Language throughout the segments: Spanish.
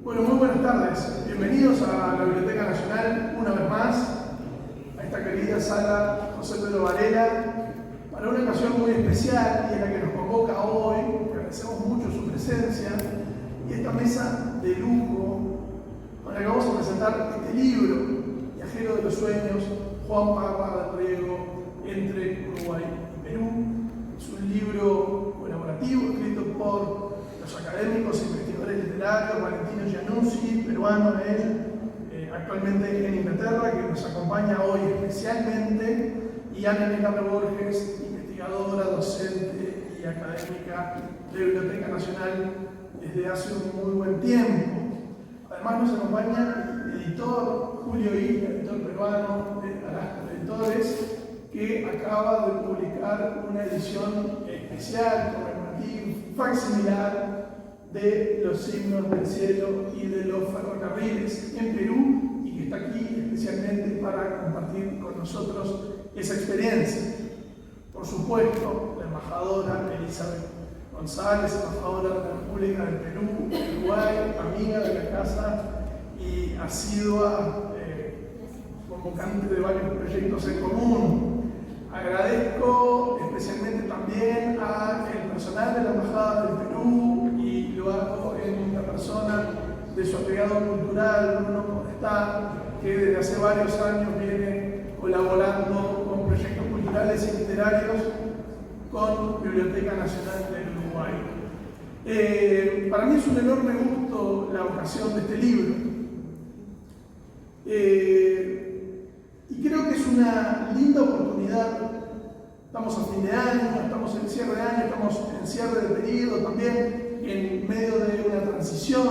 Bueno, muy buenas tardes. Bienvenidos a la Biblioteca Nacional una vez más, a esta querida sala José Pedro Varela, para una ocasión muy especial y en la que nos convoca hoy. Agradecemos mucho su presencia y esta mesa de lujo con la que vamos a presentar este libro, Viajero de los Sueños, Juan Parra del Riego, entre Uruguay y Perú. Es un libro colaborativo escrito por los académicos e investigadores literarios, Valentino Giannuzzi, peruano él, actualmente en Inglaterra, que nos acompaña hoy especialmente, y Ana Elena Borges, investigadora, docente y académica de la Biblioteca Nacional desde hace un muy buen tiempo. Además nos acompaña el editor Julio Isla, editor peruano de Alasco Editores, que acaba de publicar una edición especial, conmemorativa, facsimilar de los signos del cielo y de los ferrocarriles en Perú, y que está aquí especialmente para compartir con nosotros esa experiencia. Por supuesto, la embajadora Elizabeth González, embajadora de la República del Perú, Uruguay, amiga de la casa y asidua convocante de varios proyectos en común. Agradezco especialmente también al personal de la Embajada del Perú, y lo hago en la persona de su agregado cultural, Bruno Podestá, que desde hace varios años viene colaborando con proyectos culturales y literarios con Biblioteca Nacional del Uruguay. Para mí es un enorme gusto la ocasión de este libro. Y creo que es una linda oportunidad. Estamos a fin de año, estamos en cierre de año, estamos en cierre de periodo también, en medio de una transición,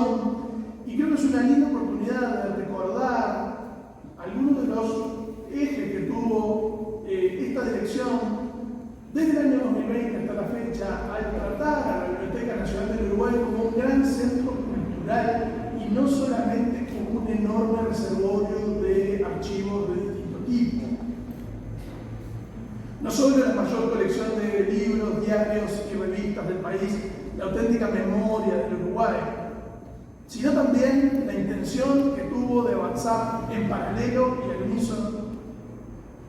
y creo que es una linda oportunidad de recordar algunos de los ejes que tuvo esta dirección desde el año 2020 hasta la fecha, al tratar a la Biblioteca Nacional del Uruguay como un gran centro cultural y no solamente como un enorme reservorio de archivos de distinto tipo. No solo la mayor colección de libros, diarios y revistas del país, la auténtica memoria del Uruguay, sino también la intención que tuvo de avanzar en paralelo y al unísono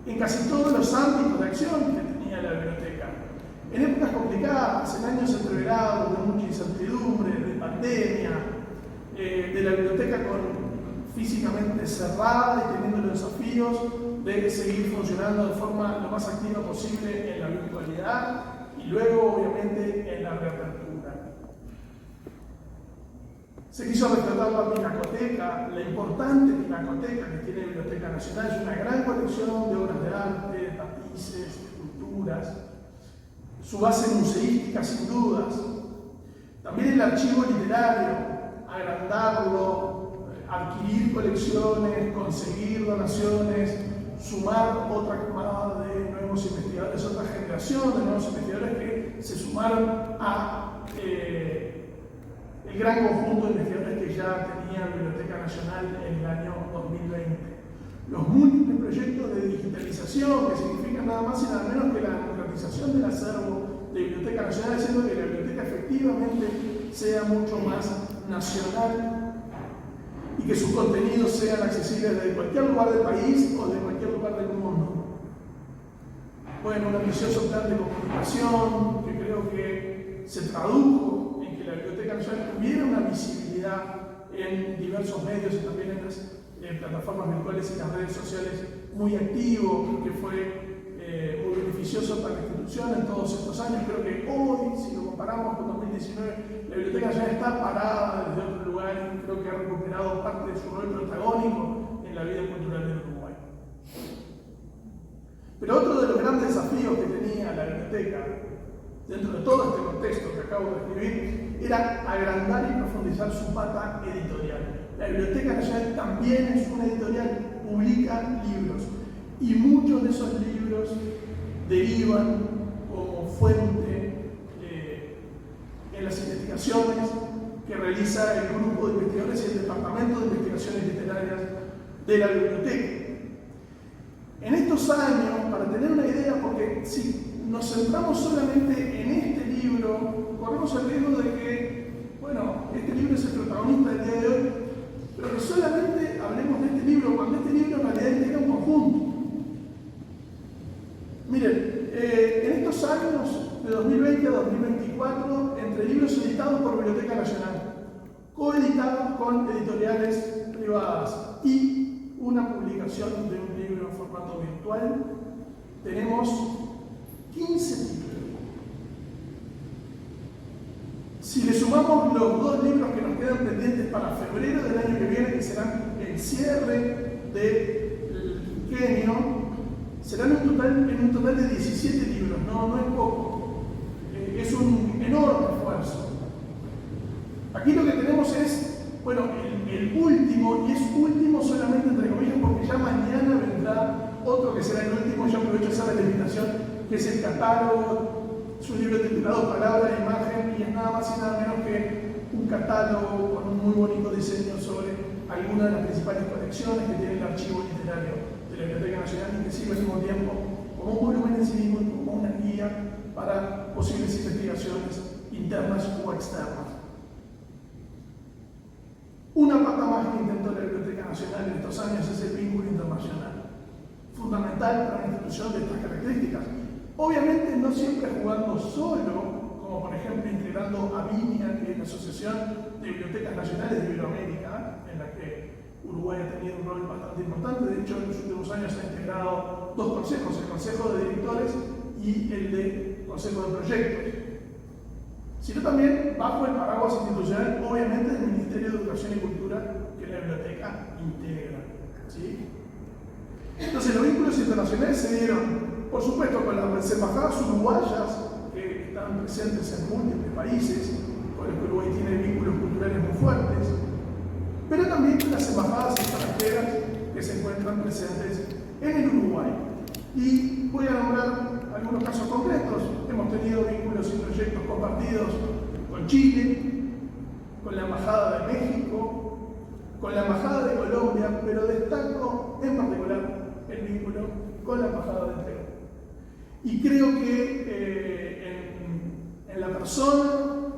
en casi todos los ámbitos de acción que tenía la biblioteca. En épocas complicadas, en años entreverados de mucha incertidumbre, de pandemia, de la biblioteca físicamente cerrada y teniendo los desafíos de seguir funcionando de forma lo más activa posible en la virtualidad y luego, obviamente, en la reapertura. Se quiso rescatar la pinacoteca, la importante pinacoteca que tiene la Biblioteca Nacional. Es una gran colección de obras de arte, de tapices, de esculturas. Su base museística, sin dudas. También el archivo literario, agrandarlo, adquirir colecciones, conseguir donaciones, sumar otra camada de nuevos investigadores, otra generación de nuevos investigadores que se sumaron a el gran conjunto de investigadores que ya tenía la Biblioteca Nacional en el año 2020. Los múltiples proyectos de digitalización, que significan nada más y nada menos que la democratización del acervo de Biblioteca Nacional, haciendo que la biblioteca efectivamente sea mucho más nacional y que sus contenidos sean accesibles desde cualquier lugar del país o de cualquier lugar del mundo. Bueno, un ambicioso plan de comunicación que creo que se tradujo en que la Biblioteca Nacional tuviera una visibilidad en diversos medios y también en las plataformas virtuales y las redes sociales muy activo, que fue muy beneficioso para la institución en todos estos años. Creo que hoy, si lo comparamos con 2019, la Biblioteca Nacional está parada desde otro lugar y creo que ha recuperado parte de su rol protagónico en la vida cultural del Uruguay. Pero otro de los grandes desafíos que tenía la biblioteca, dentro de todo este contexto que acabo de describir, era agrandar y profundizar su pata editorial. La Biblioteca Nacional también es una editorial, publica libros, y muchos de esos libros derivan como fuente en las investigaciones que realiza el grupo de investigadores y el Departamento de Investigaciones Literarias de la Biblioteca. En estos años, para tener una idea, porque si nos centramos solamente en este libro, corremos el riesgo de que bueno, este libro es el protagonista del día de hoy, pero que solamente hablemos de este libro, cuando este libro en realidad integra un conjunto. Miren, en estos años, de 2020 a 2024, entre libros editados por Biblioteca Nacional, coeditados con editoriales privadas y una publicación de un libro en formato virtual, tenemos 15 títulos. Si le sumamos los 2 libros que nos quedan pendientes para febrero del año que viene, que serán el cierre del quinquenio, serán en un total de 17 libros, no es poco, es un enorme esfuerzo. Aquí lo que tenemos es, bueno, el último, y es último solamente entre comillas porque ya mañana vendrá otro que será el último, yo aprovecho esa delimitación, que es el catálogo, es un libro titulado Palabra e Imagen, y es nada más y nada menos que un catálogo con un muy bonito diseño sobre algunas de las principales colecciones que tiene el archivo literario de la Biblioteca Nacional y que sirve al mismo tiempo como un volumen en sí mismo y como una guía para posibles investigaciones internas o externas. Una pata más que intentó la Biblioteca Nacional en estos años es el vínculo internacional, fundamental para una institución de estas características. Obviamente no siempre jugando solo, como por ejemplo integrando a BINIA, que es la Asociación de Bibliotecas Nacionales de Iberoamérica, en la que Uruguay ha tenido un rol bastante importante. De hecho, en los últimos años ha integrado 2 consejos, el Consejo de Directores y el de Consejo de Proyectos, sino también bajo el paraguas institucional, obviamente, del Ministerio de Educación y Cultura, que la biblioteca integra. ¿Sí? Entonces, los vínculos internacionales se dieron, por supuesto, con las embajadas uruguayas, que están presentes en múltiples países, con los que Uruguay tiene vínculos culturales muy fuertes, pero también con las embajadas extranjeras que se encuentran presentes en el Uruguay. Y voy a nombrar algunos casos concretos. Hemos tenido vínculos y proyectos compartidos con Chile, con la Embajada de México, con la Embajada de Colombia, pero destaco en particular el vínculo con la Embajada de Perú. Y creo que en la persona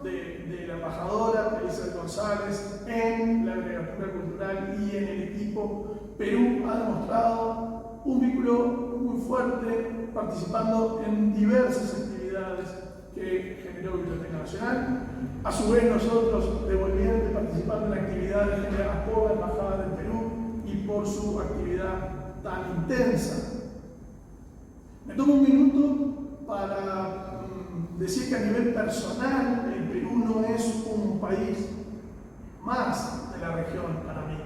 de la embajadora Elizabeth González, en la agregatura cultural y en el equipo, Perú ha demostrado un vínculo muy fuerte, participando en diversas actividades que generó Biblioteca Nacional. A su vez, nosotros devolviendo y participando en actividades generadas por la Embajada del Perú y por su actividad tan intensa. Me tomo un minuto para decir que a nivel personal el Perú no es un país más de la región para mí.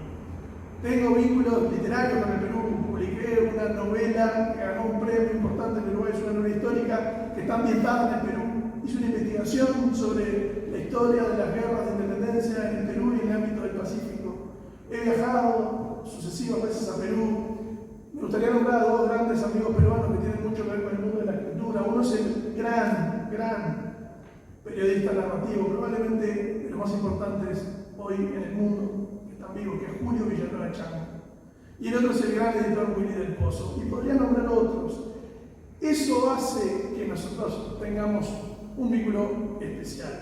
Tengo vínculos literarios con el Perú, publiqué una novela que ganó un premio importante en Uruguay, es una novela histórica que está ambientada en el Perú. Hice una investigación sobre la historia de las guerras de independencia en el Perú y en el ámbito del Pacífico. He viajado sucesivas veces a Perú. Me gustaría nombrar a 2 grandes amigos peruanos que tienen mucho que ver con el mundo de la escritura. Uno es el gran periodista narrativo, probablemente de los más importantes hoy en el mundo, que están vivos, que es Julio Villanueva Chango. Y el otro es el gran editor Willy del Pozo. Y podría nombrar otros. Eso hace que nosotros tengamos un vínculo especial.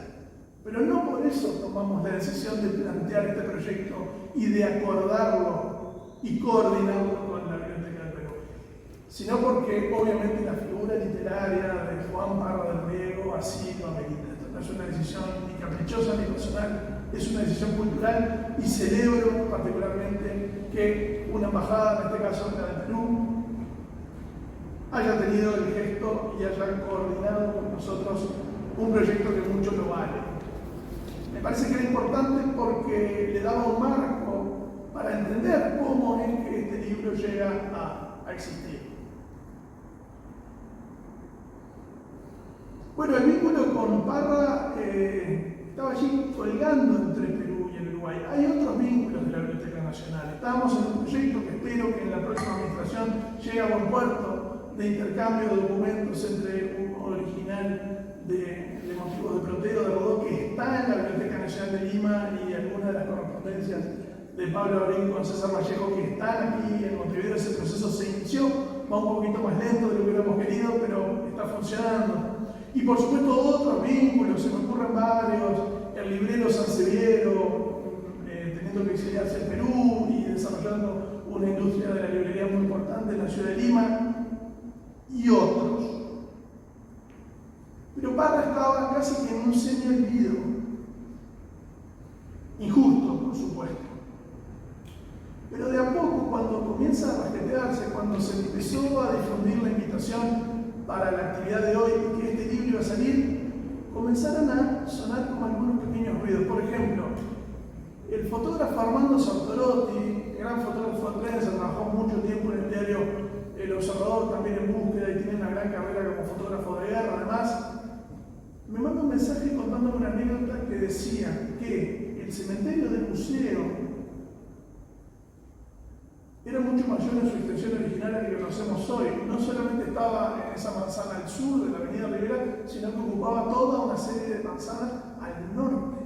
Pero no por eso tomamos la decisión de plantear este proyecto y de acordarlo y coordinarlo con la Biblioteca del Perú, sino porque obviamente la figura literaria de Juan Parra del Riego así lo amerita. Esto no es una decisión ni caprichosa ni personal, es una decisión cultural, y celebro particularmente que una embajada, en este caso la del Perú, haya tenido el gesto y haya coordinado con nosotros un proyecto que mucho lo vale. Me parece que era importante porque le daba un marco para entender cómo es que este libro llega a existir. Bueno, el vínculo con Parra estaba allí colgando entre Perú y el Uruguay. Hay otros vínculos de la Biblioteca Nacional. Estábamos en un proyecto que espero que en la próxima administración llegue a buen puerto, de intercambio de documentos entre un original de motivos de Proteo de Rodó que está en la Biblioteca Nacional de Lima y algunas de las correspondencias de Pablo Abril con César Vallejo que están aquí en Montevideo. Ese proceso se inició, va un poquito más lento de lo que hubiéramos querido, pero está funcionando. Y por supuesto otros vínculos, se me ocurren varios, el el librero Sanseviero, teniendo que exiliarse en Perú y desarrollando una industria de la librería muy importante en la ciudad de Lima, y otros. Pero Parra estaba casi que en un semi-olvido. Injusto, por supuesto. Pero de a poco, cuando comienza a rasquetearse, cuando se empezó a difundir la invitación para la actividad de hoy y que este libro iba a salir, comenzaron a sonar como algunos pequeños ruidos. Por ejemplo, el fotógrafo Armando Sartorotti, gran fotógrafo de prensa, trabajó mucho tiempo en el diario El Observador, también en búsqueda, y tiene una gran carrera como fotógrafo de guerra. Además, me mandó un mensaje contándome una anécdota que decía que el cementerio del museo era mucho mayor en su extensión original a la que conocemos hoy. No solamente estaba en esa manzana al sur de la avenida Rivera, sino que ocupaba toda una serie de manzanas al norte.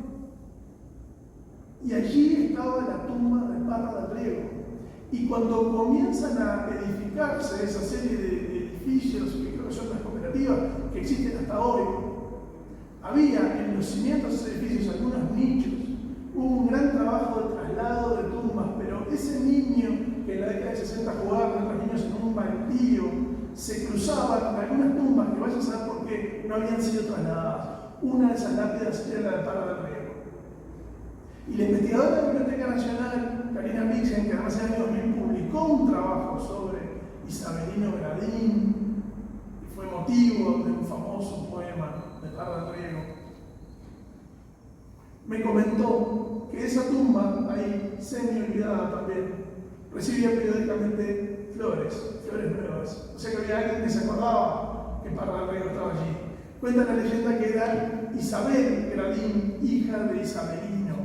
Y allí estaba la tumba de Parra del Riego. Y cuando comienzan a edificarse esa serie de edificios, que creo que son las cooperativas que existen hasta hoy, había en los cimientos de esos edificios algunos nichos. Hubo un gran trabajo de traslado de tumbas, pero ese niño que en la década de 60 jugaba con otros niños en un baldío, se cruzaban algunas tumbas que vaya a saber por qué no habían sido trasladadas. Una de esas lápidas era la de Parra del Riego. Y la investigadora de la Biblioteca Nacional, Karina Mixen, que además en el año 2000 publicó un trabajo sobre Isabelino Gradín, y fue motivo de un famoso poema de Parra del Riego, me comentó que esa tumba, ahí semi-olvidada también, recibía periódicamente flores nuevas. O sea que había alguien que se acordaba que Parra del Riego estaba allí. Cuenta la leyenda que era Isabel Gradín, hija de Isabelino.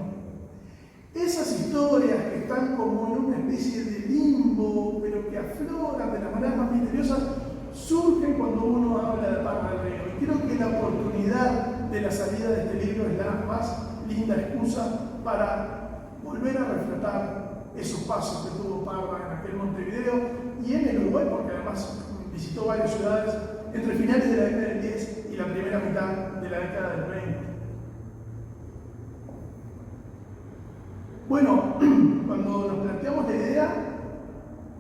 Esas historias que están como en una especie de limbo, pero que afloran de la manera más misteriosa, surgen cuando uno habla de Parra del Riego. Y creo que la oportunidad de la salida de este libro es la más linda excusa para volver a refletar esos pasos que tuvo Parra en aquel Montevideo y en el Uruguay, porque además visitó varias ciudades entre finales de la década del 10 y la primera mitad de la década del 20. Bueno, cuando nos planteamos la idea,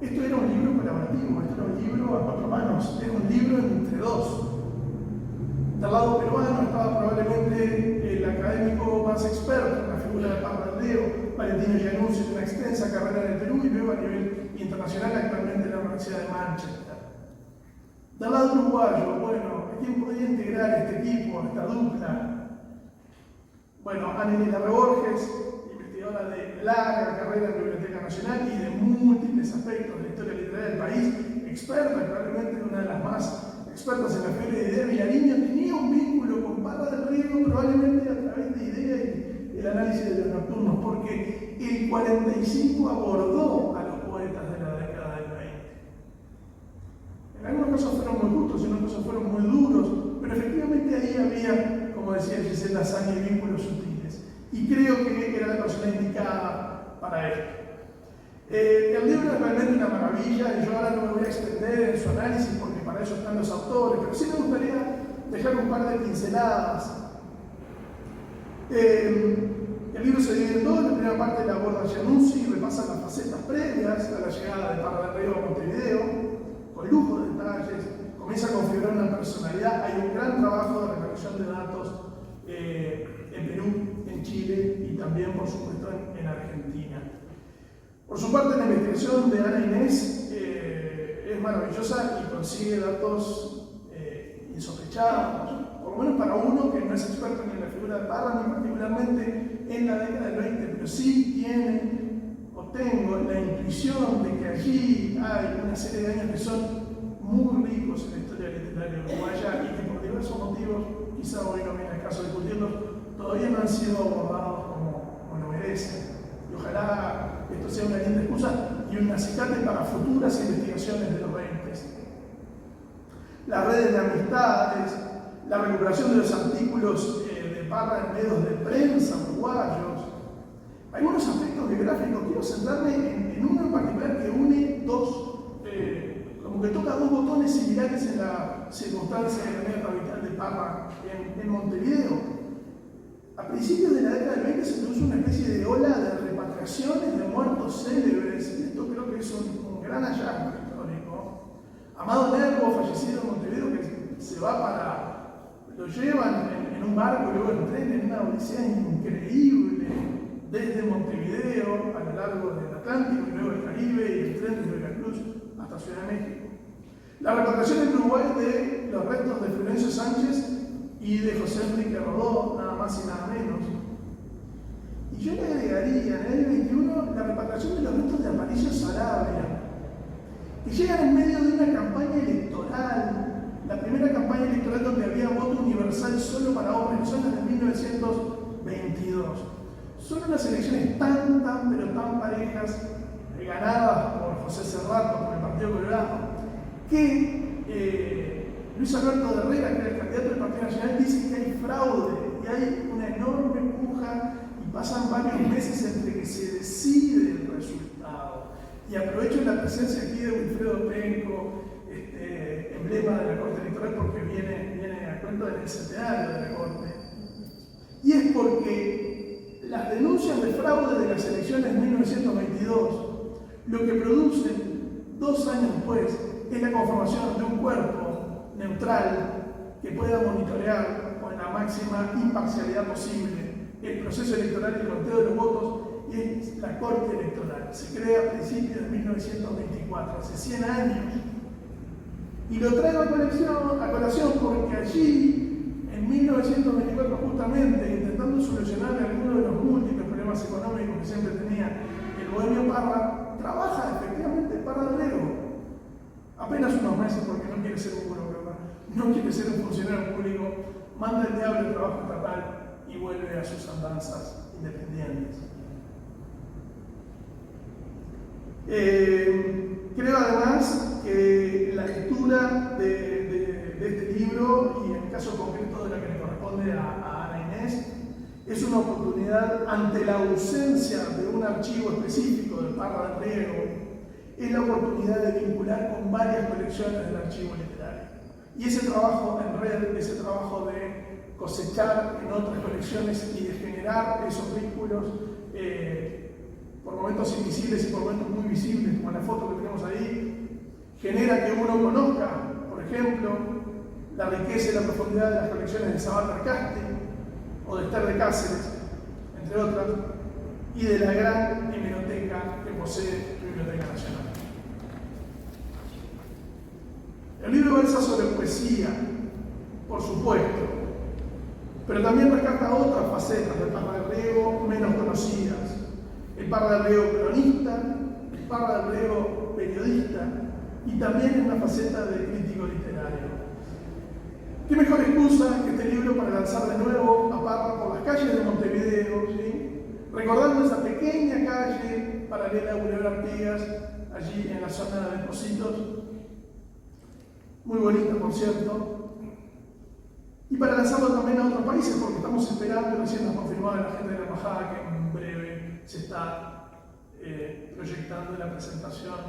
esto era un libro colaborativo, esto era un libro a cuatro manos, era un libro entre dos. Del lado peruano estaba probablemente el académico más experto en la figura de Parra del Riego, Valentino Giannuzzi, de una extensa carrera en el Perú y luego a nivel internacional actualmente en la Universidad de Manchester. Del lado uruguayo, bueno, ¿a quién podría integrar este equipo, esta dupla? Bueno, Anelina Reborges, investigadora de larga carrera en la Biblioteca Nacional y de múltiples aspectos de la historia literaria del país, experta, probablemente una de las más expertas en la fiebre de Idea. Vilariño tenía un vínculo con Parra del Riego, probablemente a través de Idea y el análisis de los nocturnos, porque el 45 abordó a los poetas de la década del 20. En algunos casos fueron muy justos, en otros casos fueron muy duros, pero efectivamente ahí había, como decía Gisela Sani, vínculos sutiles. Y creo que era la persona indicada para esto. El libro es realmente una maravilla y yo ahora no me voy a extender en su análisis porque para eso están los autores, pero sí me gustaría dejar un par de pinceladas. El libro se divide en dos. La primera parte la aborda Giannuzzi y repasa las facetas previas a la llegada de Parra del Riego a Montevideo, con lujo de detalles. Comienza a configurar una personalidad. Hay un gran trabajo de recolección de datos en Perú, en Chile y también, por supuesto, en Argentina. Por su parte, la investigación de Ana Inés es maravillosa y consigue datos insospechados, por lo menos para uno que no es experto ni en la figura de Parra, ni particularmente en la década del 20, pero sí tiene o tengo la intuición de que allí hay una serie de años que son muy ricos en la historia literaria uruguaya y que por diversos motivos, quizá hoy no viene el caso de discutirlos, todavía no han sido abordados como merecen. Y ojalá esto sea una linda excusa y un acicate para futuras investigaciones de los 20. Las redes de amistades, la recuperación de los artículos de Parra en medios de prensa uruguayos, algunos aspectos biográficos. Quiero centrarme en uno en particular que une dos, como que toca dos botones similares en la circunstancia de la anécdota vital de Parra en Montevideo. A principios de la década del 20 se produce una especie de ola de repatriaciones de muertos célebres. Esto creo que es un gran hallazgo histórico. Amado Nervo, fallecido en Montevideo, que se va lo llevan en un barco y luego en tren, en una odisea increíble, desde Montevideo a lo largo del Atlántico y luego el Caribe y el tren desde Veracruz hasta Ciudad de México. La repatriación en Uruguay de los restos de Florencio Sánchez y de José Enrique Rodó, nada más y nada menos. Y yo le agregaría, en el año 21, la repatriación de los restos de Aparicio Sarabia, que llegan en medio de una campaña electoral, la primera campaña electoral donde había voto universal solo para hombres, son las de 1922. Son unas elecciones tan parejas, ganadas por José Serrato, por el Partido Colorado, que Luis Alberto de Herrera, que era el candidato del Partido Nacional, dice que hay fraude y hay una enorme puja y pasan varios meses entre que se decide el resultado. Y aprovecho la presencia aquí de Wilfredo Penco, emblema de la Corte Electoral, porque viene a cuento del centenario de la Corte. Y es porque las denuncias de fraude de las elecciones de 1922 lo que producen 2 años después es la conformación de un cuerpo neutral que pueda monitorear con la máxima imparcialidad posible el proceso electoral y el conteo de los votos, y es la Corte Electoral. Se crea a principios de 1924, hace 100 años. Y lo traigo a colación porque allí, en 1924, justamente, intentando solucionar algunos de los múltiples problemas económicos que siempre tenía el bohemio Parra, trabaja efectivamente Parra Rego. Apenas unos meses, porque no quiere ser un burócrata, no quiere ser un funcionario público, manda el diablo el trabajo estatal y vuelve a sus andanzas independientes. Creo además que la lectura de este libro, y en el caso concreto de la que le corresponde a Ana Inés, es una oportunidad ante la ausencia de un archivo específico del Parra de Riego, es la oportunidad de vincular con varias colecciones del archivo literario. Y ese trabajo en red, ese trabajo de cosechar en otras colecciones y de generar esos vínculos, por momentos invisibles y por momentos muy visibles, como la foto que tenemos ahí, genera que uno conozca, por ejemplo, la riqueza y la profundidad de las colecciones de Sabat Arcasti o de Esther de Cáceres, entre otras, y de la gran hemeroteca que posee la Biblioteca Nacional. El libro versa sobre poesía, por supuesto, pero también rescata otras facetas del Parra de Riego menos conocidas. El Parra de Riego cronista, el Parra de Riego periodista y también una faceta de crítico literario. ¿Qué mejor excusa que este libro para lanzar de nuevo a Parra por las calles de Montevideo, ¿sí? Recordando esa pequeña calle paralela a Boulevard Artigas, allí en la zona de Positos, muy bonita por cierto, y para lanzarlo también a otros países, porque estamos esperando, y recién nos confirmó la gente de la embajada que en breve se está proyectando la presentación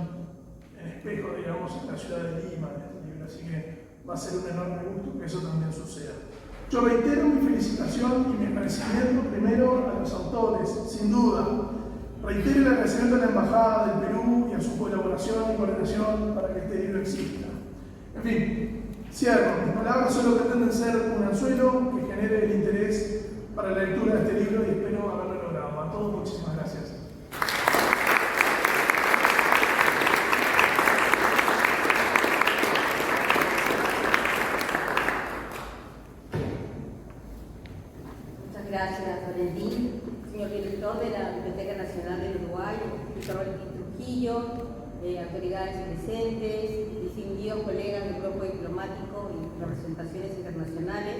en espejo, digamos, en la ciudad de Lima de este libro, así que va a ser un enorme gusto que eso también suceda. Yo reitero mi felicitación y mi agradecimiento primero a los autores, sin duda. Reitero el agradecimiento a la Embajada del Perú y a su colaboración y coordinación para que este libro exista. En fin, cierro. Mis palabras solo pretenden ser un anzuelo que genere el interés para la lectura de este libro y espero haberlo logrado. A todos, muchísimas gracias. Gracias, Valentín. Señor director de la Biblioteca Nacional del Uruguay, Víctor Valentín Trujillo, autoridades presentes, distinguidos colegas del cuerpo diplomático y representaciones internacionales,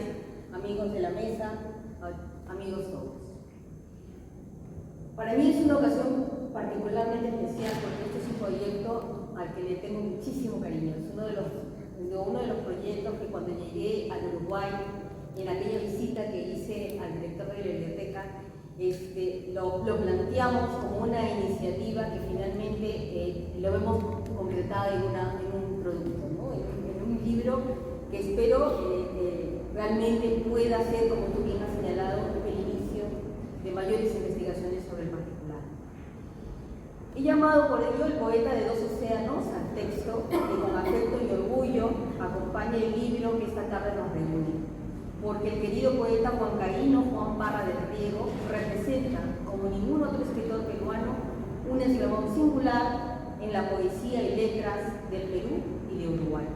amigos de la mesa, amigos todos. Para mí es una ocasión particularmente especial porque este es un proyecto al que le tengo muchísimo cariño. Es uno de los proyectos que cuando llegué al Uruguay, en aquella visita que hice al director de la biblioteca, lo planteamos como una iniciativa que finalmente lo hemos concretado en un producto, ¿no? en un libro que espero realmente pueda ser, como tú bien has señalado, el inicio por ello el poeta de dos océanos al texto que con afecto y orgullo acompaña el libro que esta tarde nos reúne. Porque el querido poeta huancaíno Juan Parra del Riego representa, como ningún otro escritor peruano, un eslabón singular en la poesía y letras del Perú y de Uruguay.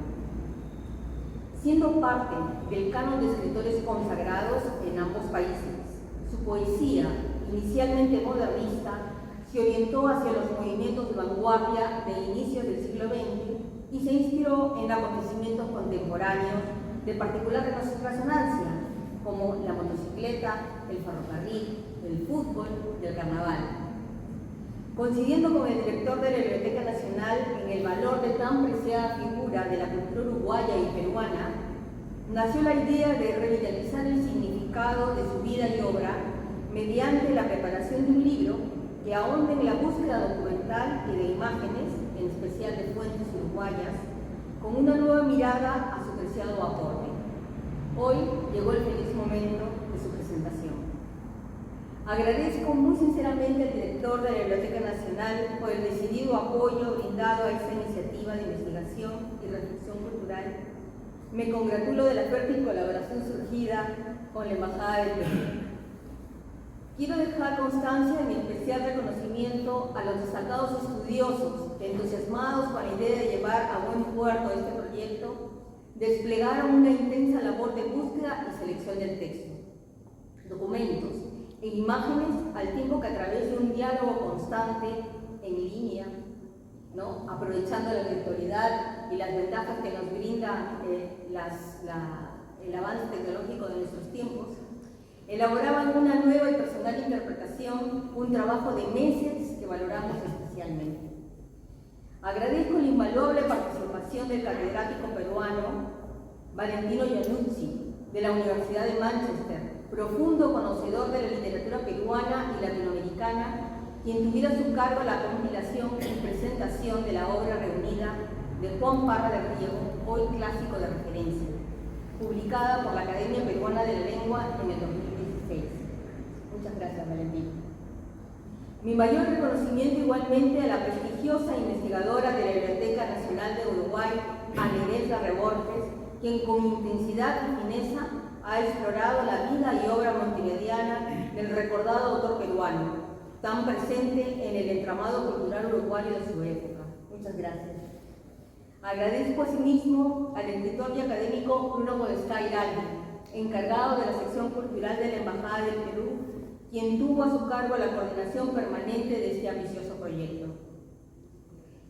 Siendo parte del canon de escritores consagrados en ambos países, su poesía, inicialmente modernista, se orientó hacia los movimientos de vanguardia de inicios del siglo XX y se inspiró en acontecimientos contemporáneos de particular resonancia, como la motocicleta, el ferrocarril, el fútbol y el carnaval. Coincidiendo con el director de la Biblioteca Nacional en el valor de tan preciada figura de la cultura uruguaya y peruana, nació la idea de revitalizar el significado de su vida y obra mediante la preparación de un libro que ahonde en la búsqueda documental y de imágenes, en especial de fuentes uruguayas, con una nueva mirada a su preciado aporte. Hoy llegó el feliz momento de su presentación. Agradezco muy sinceramente al director de la Biblioteca Nacional por el decidido apoyo brindado a esta iniciativa de investigación y reflexión cultural. Me congratulo de la fértil colaboración surgida con la Embajada del Perú. Quiero dejar constancia de mi especial reconocimiento a los destacados estudiosos que, entusiasmados con la idea de llevar a buen puerto este proyecto, desplegaron una intensa labor de búsqueda y selección del texto, documentos e imágenes, al tiempo que a través de un diálogo constante en línea, aprovechando la virtualidad y las ventajas que nos brinda el avance tecnológico de nuestros tiempos, elaboraban una nueva y personal interpretación, un trabajo de meses que valoramos especialmente. Agradezco la invaluable participación del catedrático peruano Valentino Iannuzzi, de la Universidad de Manchester, profundo conocedor de la literatura peruana y latinoamericana, quien tuviera a su cargo la compilación y presentación de la obra reunida de Juan Parra del Riego, hoy clásico de referencia, publicada por la Academia Peruana de la Lengua en el 2016. Muchas gracias, Valentín. Mi mayor reconocimiento igualmente a la prestigiosa investigadora de la Biblioteca Nacional de Uruguay, Ana Inés Larreborges, quien con intensidad y fineza ha explorado la vida y obra multimediana del recordado autor peruano, tan presente en el entramado cultural uruguayo de su época. Muchas gracias. Agradezco asimismo al escritor y académico Bruno Podestá Iraldi, encargado de la sección cultural de la Embajada del Perú, quien tuvo a su cargo la coordinación permanente de este ambicioso proyecto.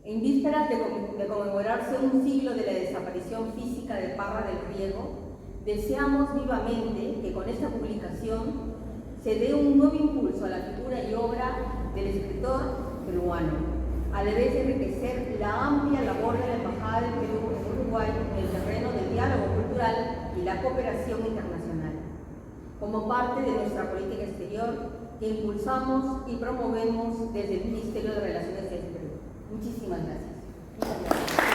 En vísperas de conmemorarse un siglo de la desaparición física de Parra del Riego, deseamos vivamente que con esta publicación se dé un nuevo impulso a la figura y obra del escritor peruano, a la vez de enriquecer la amplia labor de la Embajada del Perú en Uruguay en el terreno del diálogo cultural y la cooperación internacional, como parte de nuestra política exterior que impulsamos y promovemos desde el Ministerio de Relaciones Exteriores. Muchísimas gracias. Muchas gracias.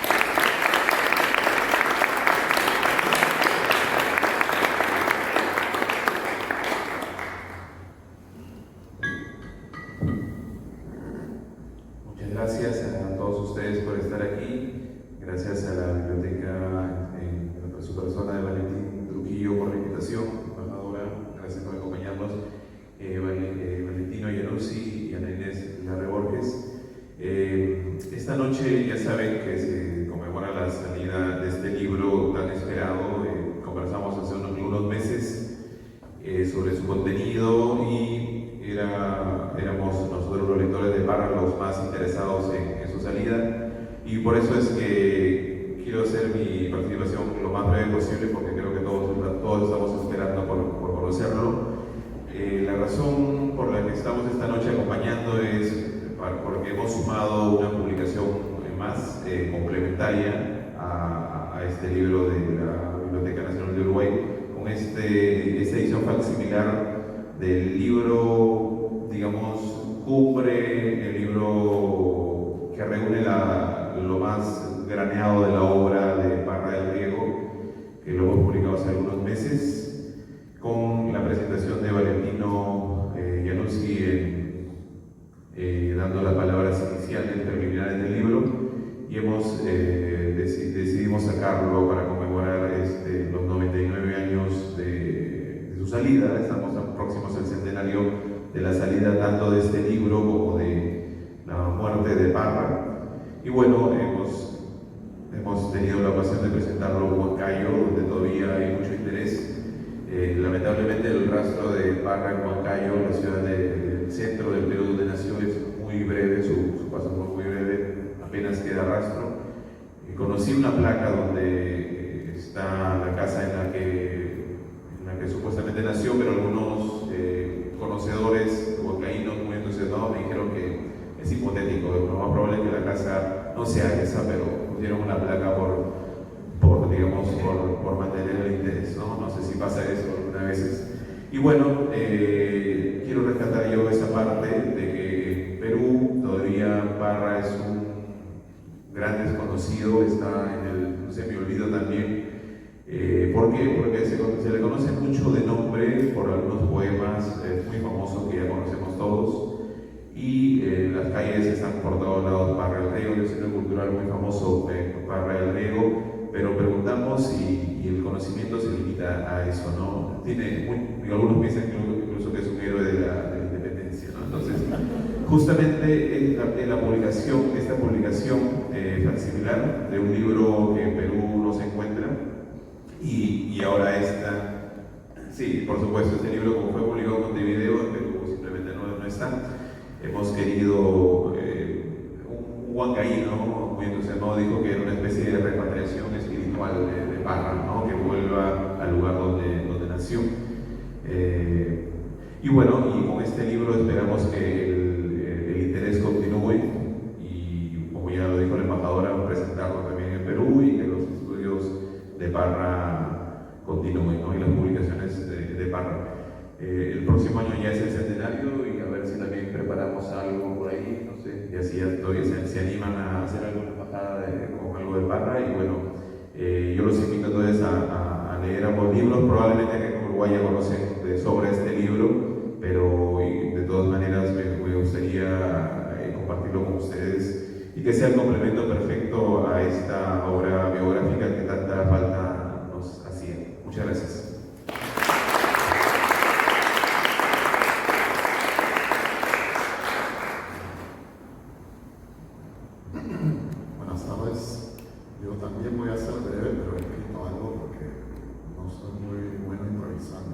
Muchas gracias a todos ustedes por estar aquí. Gracias a la biblioteca, a su persona de Valentín Trujillo por la invitación, embajadora. Gracias por acompañarnos. Valentino Iannuzzi y Ana Inés Larreborges. Esta noche ya saben que se conmemora la salida de este libro tan esperado. Conversamos hace unos meses sobre su contenido y éramos nosotros los lectores de Parra los más interesados en su salida, y por eso es que quiero hacer mi participación lo más breve posible, porque creo que todos estamos esperando por conocerlo. La razón por la que estamos esta noche acompañando es porque hemos sumado una publicación más complementaria a este libro de la Biblioteca Nacional de Uruguay, con esta edición facsimilar del libro, digamos, cumbre, el libro que reúne lo más graneado de la obra de Parra del Riego, que lo hemos publicado hace algunos meses, con la presentación de Valentino Iannuzzi dando dando las palabras iniciales, preliminares del libro, y decidimos sacarlo para conmemorar los 99 años de su salida. Estamos próximos al centenario de la salida tanto de este libro como de la muerte de Parra. Y bueno, hemos tenido la ocasión de presentarlo en Huancayo, donde todavía hay mucho interés. Lamentablemente el rastro de Parra en Huancayo, la ciudad del centro del Perú donde nació, es muy breve, su paso fue muy breve, apenas queda rastro. Conocí una placa donde está la casa en la que supuestamente nació, pero algunos conocedores huancaínos muy entusiasmados me dijeron que es hipotético, lo más probable es que la casa no sea esa, pero pusieron una placa por mantener el interés, ¿no? No sé si pasa eso algunas veces. Y bueno, quiero rescatar yo esa parte de que en Perú todavía Parra es un gran desconocido, está en el semi-olvido también. ¿Por qué? Porque se le conoce mucho de nombre por algunos poemas muy famosos que ya conocemos todos, y las calles están por todos lados. Parra del Riego, el centro cultural muy famoso, Parra del Riego, pero preguntamos y el conocimiento se limita a eso, ¿no? Algunos piensan incluso que es un héroe de la independencia, ¿no? Entonces, justamente esta publicación facsimilar de un libro que en Perú no se encuentra, y ahora sí, por supuesto, este libro, como fue publicado en Montevideo, en Perú simplemente no está. Hemos querido, un huancaíno muy entusiasmado dijo que era una especie de repatriación espiritual de Parra, ¿no? Que vuelva al lugar donde nació. Y bueno, y con este libro esperamos que el interés continúe, y como ya lo dijo la embajadora, presentarlo también en Perú y que los estudios de Parra continúen, ¿no? Y las publicaciones de Parra. El próximo año ya es el centenario, y a ver si también preparamos algo por ahí, no sé, y así ya todavía se animan a hacer alguna embajada con algo de Parra. Y bueno, yo los invito a todos a leer ambos libros. Probablemente aquí en Uruguay ya conocen sobre este libro, pero de todas maneras me gustaría compartirlo con ustedes y que sea el complemento perfecto a esta obra biográfica que tanta falta nos hacía. Muchas gracias. Buenas tardes. Yo también voy a ser breve, pero he escrito algo porque no soy muy bueno improvisando.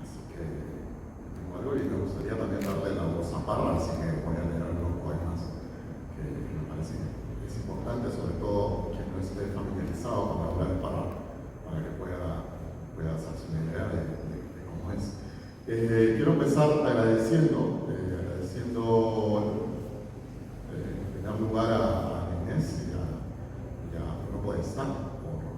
Así que tengo algo, y me gustaría también darle la voz a Parra, así que voy a leer algunos poemas que me parecen es importante, sobre todo quien no esté familiarizado con la obra de Parra, para que pueda hacerse una idea de cómo es. Quiero empezar agradeciendo en primer lugar a Inés y a Grupo de Estar, porque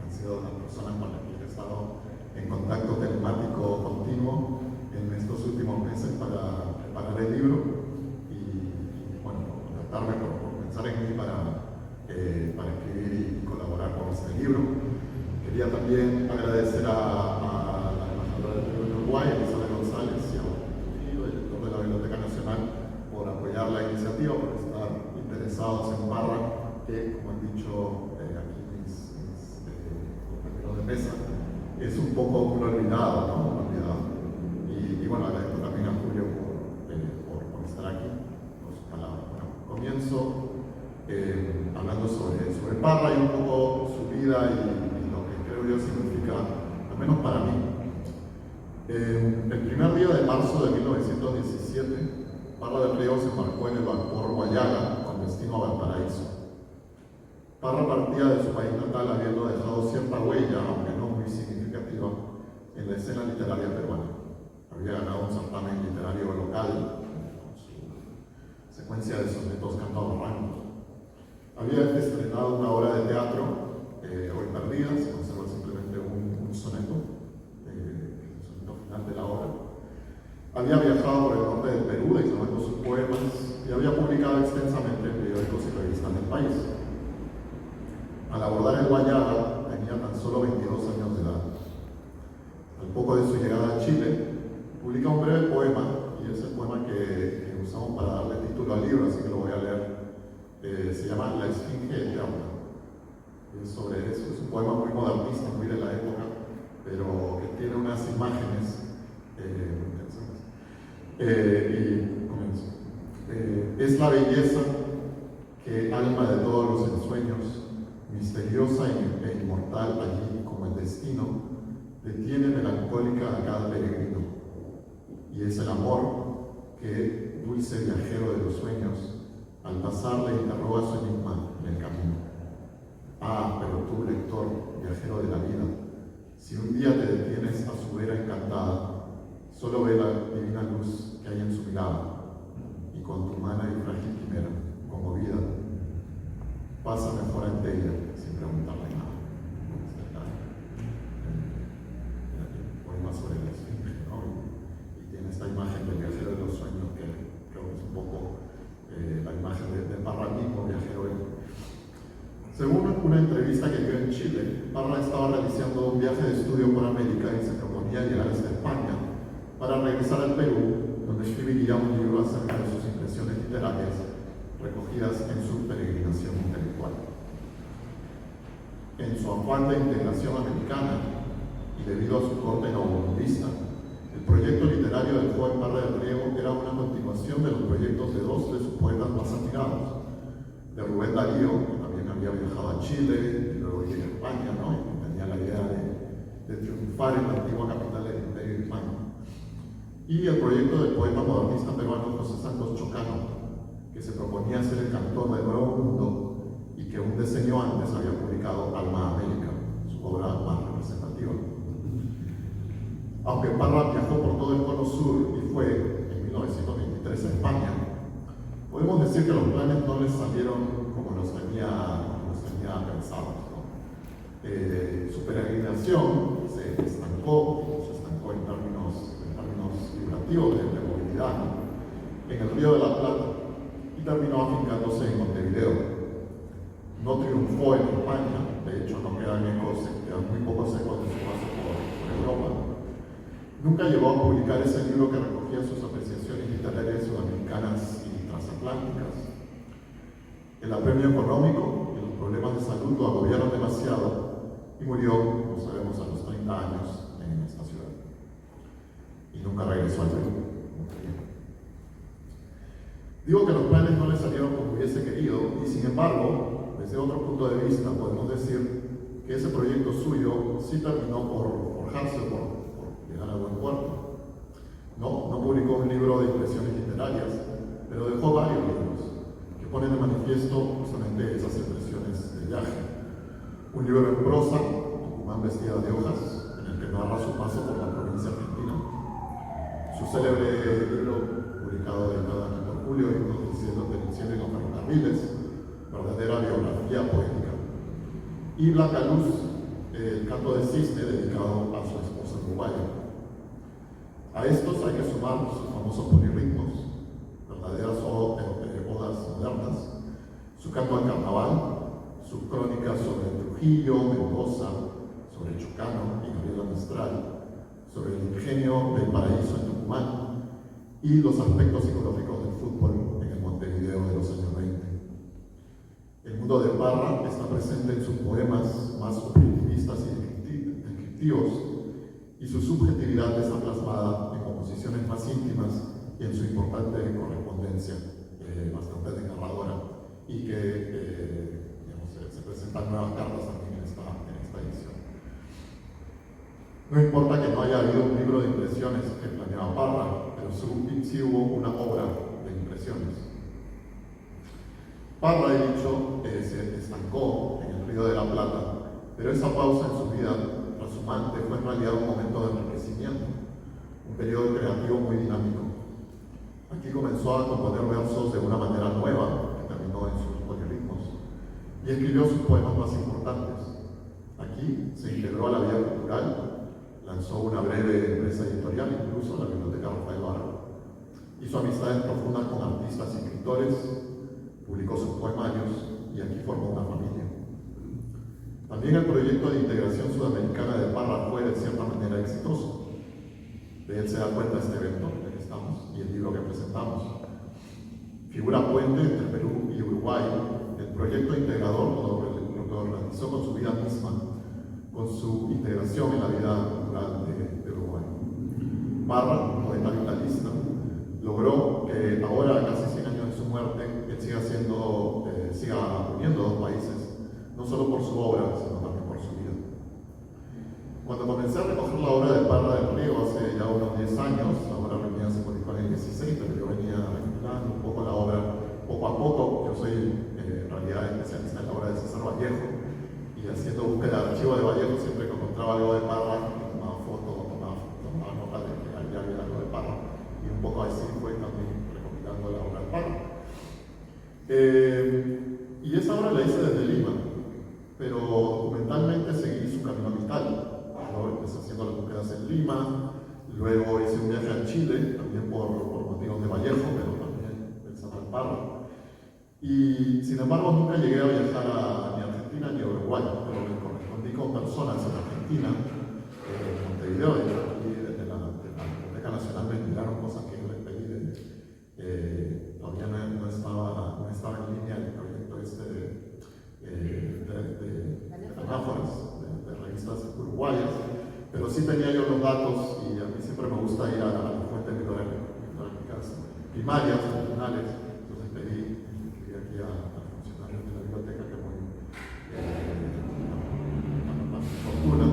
han sido las personas con las que he estado en contacto telemático continuo en estos últimos meses para preparar el libro, y bueno, contactarme por pensar en mí para escribir y colaborar con este libro. Quería también agradecer a la embajadora del Perú en Uruguay, Elizabeth González, y a el director de la Biblioteca Nacional, por apoyar la iniciativa, por estar interesados en Parra, que, como han dicho aquí mis compañeros de mesa, es un poco un olvidado, ¿no? Un olvidado. Y bueno, agradezco también a Julio por estar aquí, por sus palabras. Bueno, comienzo hablando sobre Parra y un poco su vida y lo que creo yo significa, al menos para mí. El primer día de marzo de 1917, Parra del Riego se embarcó en el vapor Guayaga con destino a Valparaíso. Parra partía de su país natal habiendo dejado cierta huella, aunque no muy significativa, en la escena literaria peruana. Había ganado un certamen literario local con su secuencia de sonetos cantados rancos. Había estrenado una obra de teatro, Hoy Perdida, se conserva simplemente un soneto, el soneto final de la obra. Había viajado por el norte del Perú declamando sus poemas y había publicado extensamente en periódicos y revistas del país. Al abordar el Guayaga tenía tan solo 22 años de edad. Al poco de su llegada a Chile, publica un breve poema, y es el poema que usamos traducción para darle título al libro, así que lo voy a leer. Se llama La Esfinge Eterna. Es sobre eso, es un poema muy modernista, muy de la época, pero que tiene unas imágenes muy interesantes. Y comienzo. Es la belleza que alma de todos los ensueños, misteriosa e inmortal allí como el destino, detiene melancólica a cada peregrino. Y es el amor que, dulce viajero de los sueños, al pasar le interroga su enigma en el camino. Ah, pero tú, lector, viajero de la vida, si un día te detienes a su vera encantada, solo ve la divina luz que hay en su mirada, y con tu humana y frágil quimera, conmovida, pasa mejor ante ella sin preguntarle nada. Poema sobre la esfinge, ¿no? Y tiene esta imagen del viajero de los sueños que creo que es un poco la imagen de Parra mismo, viajero. Según una entrevista que dio en Chile, Parra estaba realizando un viaje de estudio por América y se proponía llegar hasta España para regresar al Perú, donde escribiría un libro acerca de sus impresiones literarias recogidas en su peregrinación intelectual. En su afán de integración americana y debido a su corte novohundista, el proyecto literario del joven Parra del Riego era una continuación de los proyectos de dos de sus poetas más admirados, de Rubén Darío, que también había viajado a Chile y luego llegó a España, ¿no? Y tenía la idea de triunfar en la antigua capital del Imperio Hispano. Y el proyecto del poeta modernista peruano José Santos Chocano, que se proponía ser el cantor del Nuevo Mundo y que un decenio antes había publicado Alma América, su obra más representativa. Aunque Parra viajó por todo el Cono Sur y fue en 1923 a España, podemos decir que los planes no les salieron como los tenía pensados, ¿no? Su peregrinación se estancó en términos figurativos de movilidad, ¿no? En el Río de la Plata, y terminó afincándose en Montevideo. No triunfó en España, de hecho no quedan muy pocos ecos de su paso por Europa. Nunca llegó a publicar ese libro que recogía sus apreciaciones literarias sudamericanas y transatlánticas. El apremio económico y los problemas de salud lo agobiaron demasiado y murió, como sabemos, a los 30 años en esta ciudad. Y nunca regresó al Perú. Digo que los planes no le salieron como hubiese querido y, sin embargo, desde otro punto de vista podemos decir que ese proyecto suyo sí terminó por forjarse, por llegar a buen puerto. No publicó un libro de impresiones literarias, pero dejó varios libros que ponen de manifiesto justamente esas impresiones de viaje. Un libro en prosa, Tucumán vestida de hojas, en el que narra su paso por la provincia argentina. Su célebre libro, publicado de cada año por Julio, Introduciendo del cielo y los ferrocarriles, verdadera biografía poética. Y Blanca Luz, el canto de cisne dedicado a su esposa uruguaya. A estos hay que sumar sus famosos polirritmos, verdaderas odas modernas, su canto al carnaval, sus crónicas sobre Trujillo, Mendoza, sobre Chocano y Gabriela Mistral, sobre el ingenio del paraíso en Tucumán y los aspectos psicológicos del fútbol en el Montevideo de los años 20. El mundo de Parra está presente en sus poemas más objetivistas y descriptivos, y su subjetividad está plasmada en composiciones más íntimas y en su importante correspondencia, bastante desgarradora, y que se presentan nuevas cartas también en esta edición. No importa que no haya habido un libro de impresiones que planeaba Parra, pero sí hubo una obra de impresiones. Parra, he dicho, se estancó en el Río de la Plata, pero esa pausa en su vida trashumante fue en realidad un momento de enriquecimiento, un periodo creativo muy dinámico. Aquí comenzó a componer versos de una manera nueva, que terminó en sus polirritmos, y escribió sus poemas más importantes. Aquí se integró a la vida cultural, lanzó una breve empresa editorial, incluso la Biblioteca Rafael Barro, hizo amistades profundas con artistas y escritores, publicó sus poemarios y aquí formó una familia. También el proyecto de integración sudamericana de Parra fue de cierta manera exitoso. De él se da cuenta este evento en el que estamos y el libro que presentamos. figura puente entre Perú y Uruguay, el proyecto integrador lo realizó con su vida misma, con su integración en la vida cultural de Uruguay. Parra, poeta vitalista, logró que ahora, casi 100 años de su muerte, él siga uniendo dos países, no solo por su obra, sino también por su vida. Cuando comencé a recoger la obra de Parra del Río hace ya unos 10 años, la obra reunida se publicó en el 16, pero yo venía recopilando un poco la obra poco a poco. Yo soy en realidad especialista en la obra de César Vallejo, y haciendo búsqueda de archivo de Vallejo, siempre que encontraba algo de Parra, tomaba fotos, tomaba nota de que había algo de Parra, y un poco así fue también recopilando la obra de Parra. Y esa obra la hice desde Lima, pero documentalmente seguí su camino vital. Empecé haciendo las búsquedas en Lima, luego hice un viaje a Chile, también por motivos de Vallejo, pero también pensando en Parra. Y sin embargo nunca llegué a viajar ni a Argentina ni a Uruguay, pero me correspondí con personas en Argentina, en Montevideo, y aquí desde la Biblioteca Nacional me enviaron cosas que yo les pedí, todavía no estaba en línea el proyecto de anáforas, de revistas uruguayas, pero sí tenía yo los datos, y a mí siempre me gusta ir a las fuentes bibliográficas primarias, originales. Entonces pedí aquí a los funcionarios de la biblioteca que muy fortuna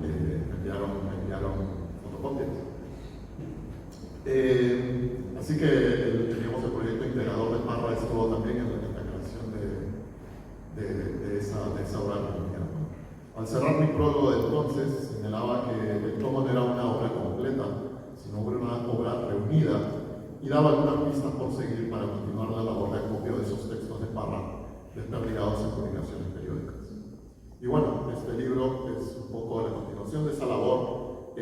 me enviaron fotocopias. Así que teníamos el proyecto integrador de Parra, estuvo también en la creación de esa obra reunida. Al cerrar mi prólogo de entonces, señalaba que el tomo no era una obra completa, sino una obra reunida, y daba algunas pistas por seguir para continuar la labor de acopio de esos textos de Parra, desperdigados en publicaciones periódicas. Y bueno, este libro es un poco la continuación de esa labor, y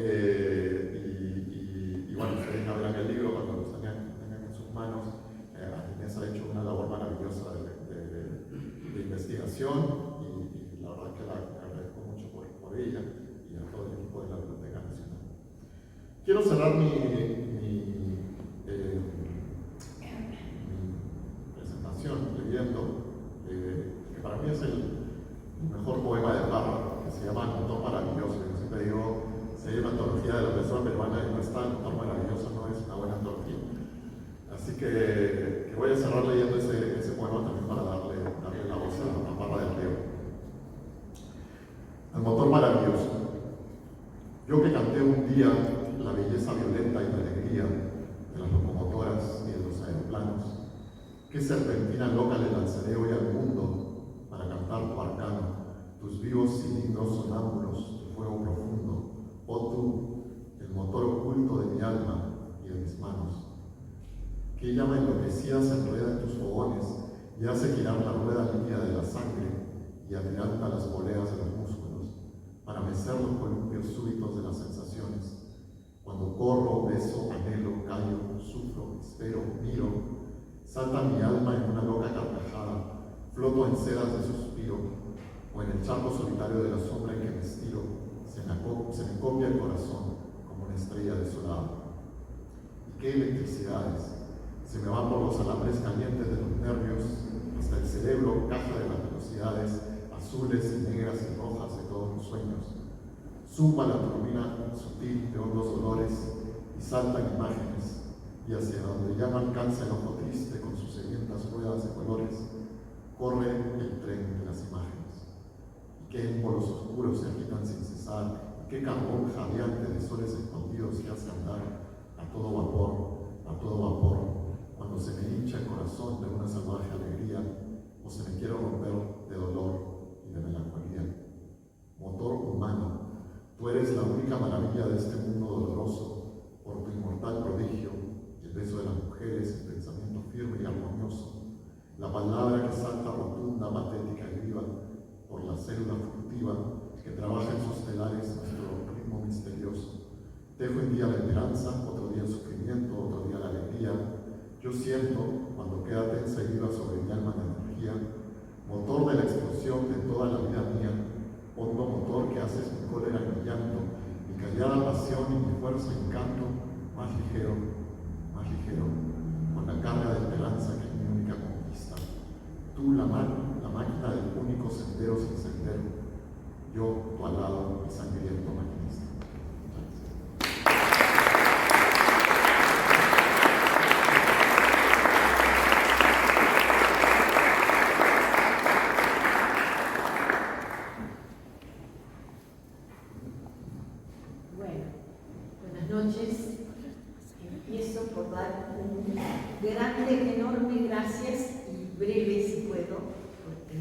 bueno, ustedes ya verán el libro cuando lo tengan en sus manos. Inés ha hecho una labor maravillosa de investigación, y la verdad que la agradezco mucho por ella y a todo el equipo de la Biblioteca Nacional. Quiero cerrar mi presentación leyendo que para mí es el mejor poema de Parra, que se llama El Motor Maravilloso. Yo siempre digo, si hay una antología de la persona peruana y no está El Motor Maravilloso, no es una buena antología. Así que voy a cerrar leyendo ese poema también para darle la voz a Parra del Río. El motor maravilloso. Yo que canté un día la belleza violenta y la alegría de las locomotoras y de los aeroplanos, qué serpentina loca le lanzaré hoy al mundo para cantar tu arcano, tus vivos cilindros sonámbulos, tu fuego profundo, oh tú, el motor oculto de mi alma y de mis manos. Qué llama enloquecida se enreda en tus fogones y hace girar la rueda línea de la sangre y adelanta las poleas de los músculos para mecer los columpios súbitos de las sensaciones. Cuando corro, beso, anhelo, callo, sufro, espero, miro, salta mi alma en una loca carcajada, floto en sedas de suspiro, o en el charco solitario de la sombra en que me estiro, se me copia el corazón como una estrella desolada. Y qué electricidades, se me van por los alambres calientes de los nervios, hasta el cerebro, caja de las velocidades, azules y negras y rojas de todos los sueños. Zumba la turbina sutil de hondos dolores y saltan imágenes, y hacia donde ya no alcanza el ojo triste con sus sedientas ruedas de colores, corre el tren de las imágenes. Y qué émbolos oscuros se agitan sin cesar, y qué carbón jadeante de soles escondidos que hace andar a todo vapor, cuando se me hincha el corazón de una salvaje alegría, o se me quiere romper de dolor y de melancolía. Motor humano, tú eres la única maravilla de este mundo doloroso, por tu inmortal prodigio, el beso de las mujeres, el pensamiento firme y armonioso, la palabra que salta rotunda, patética y viva, por la célula furtiva que trabaja en sus telares nuestro ritmo misterioso. Dejo un día la esperanza, otro día el sufrimiento, otro día la alegría. Yo siento, cuando queda tensa y viva sobre mi alma de energía, motor de la explosión de toda la vida mía, hondo motor que haces mi cólera y mi llanto, mi callada pasión y mi fuerza encanto, más ligero, con la carga de esperanza que en mi empiezo por dar un grande, enorme gracias y breve si puedo, porque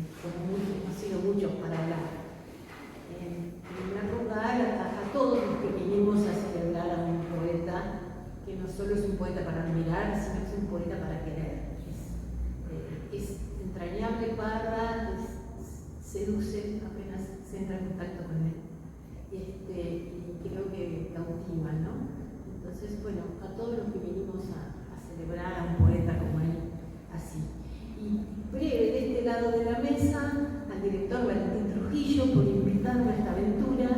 ha sido mucho para hablar. En primer lugar, a todos los que vinimos a celebrar a un poeta que no solo es un poeta para admirar, sino que es un poeta para querer. Es entrañable Parra, seduce apenas se entra en contacto con él. Y creo que cautiva, ¿no? Entonces, bueno, a todos los que vinimos a celebrar a un poeta como él, así. Y breve, de este lado de la mesa, al director Valentín Trujillo por invitarme a esta aventura,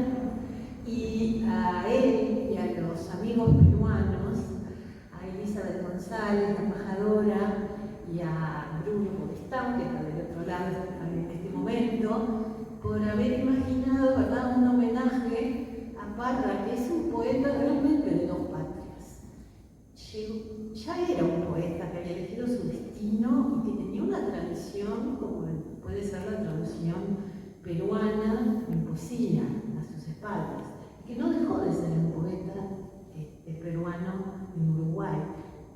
y a él y a los amigos peruanos, a Elizabeth González, la embajadora, y a Bruno Podestán, que está del otro lado en este momento, por haber imaginado, ¿verdad?, un homenaje a Parra, que es un poeta realmente de dos patrias. Ya era un poeta que había elegido su destino y que tenía una tradición, como puede ser la tradición peruana en poesía, a sus espaldas, que no dejó de ser un poeta peruano en Uruguay,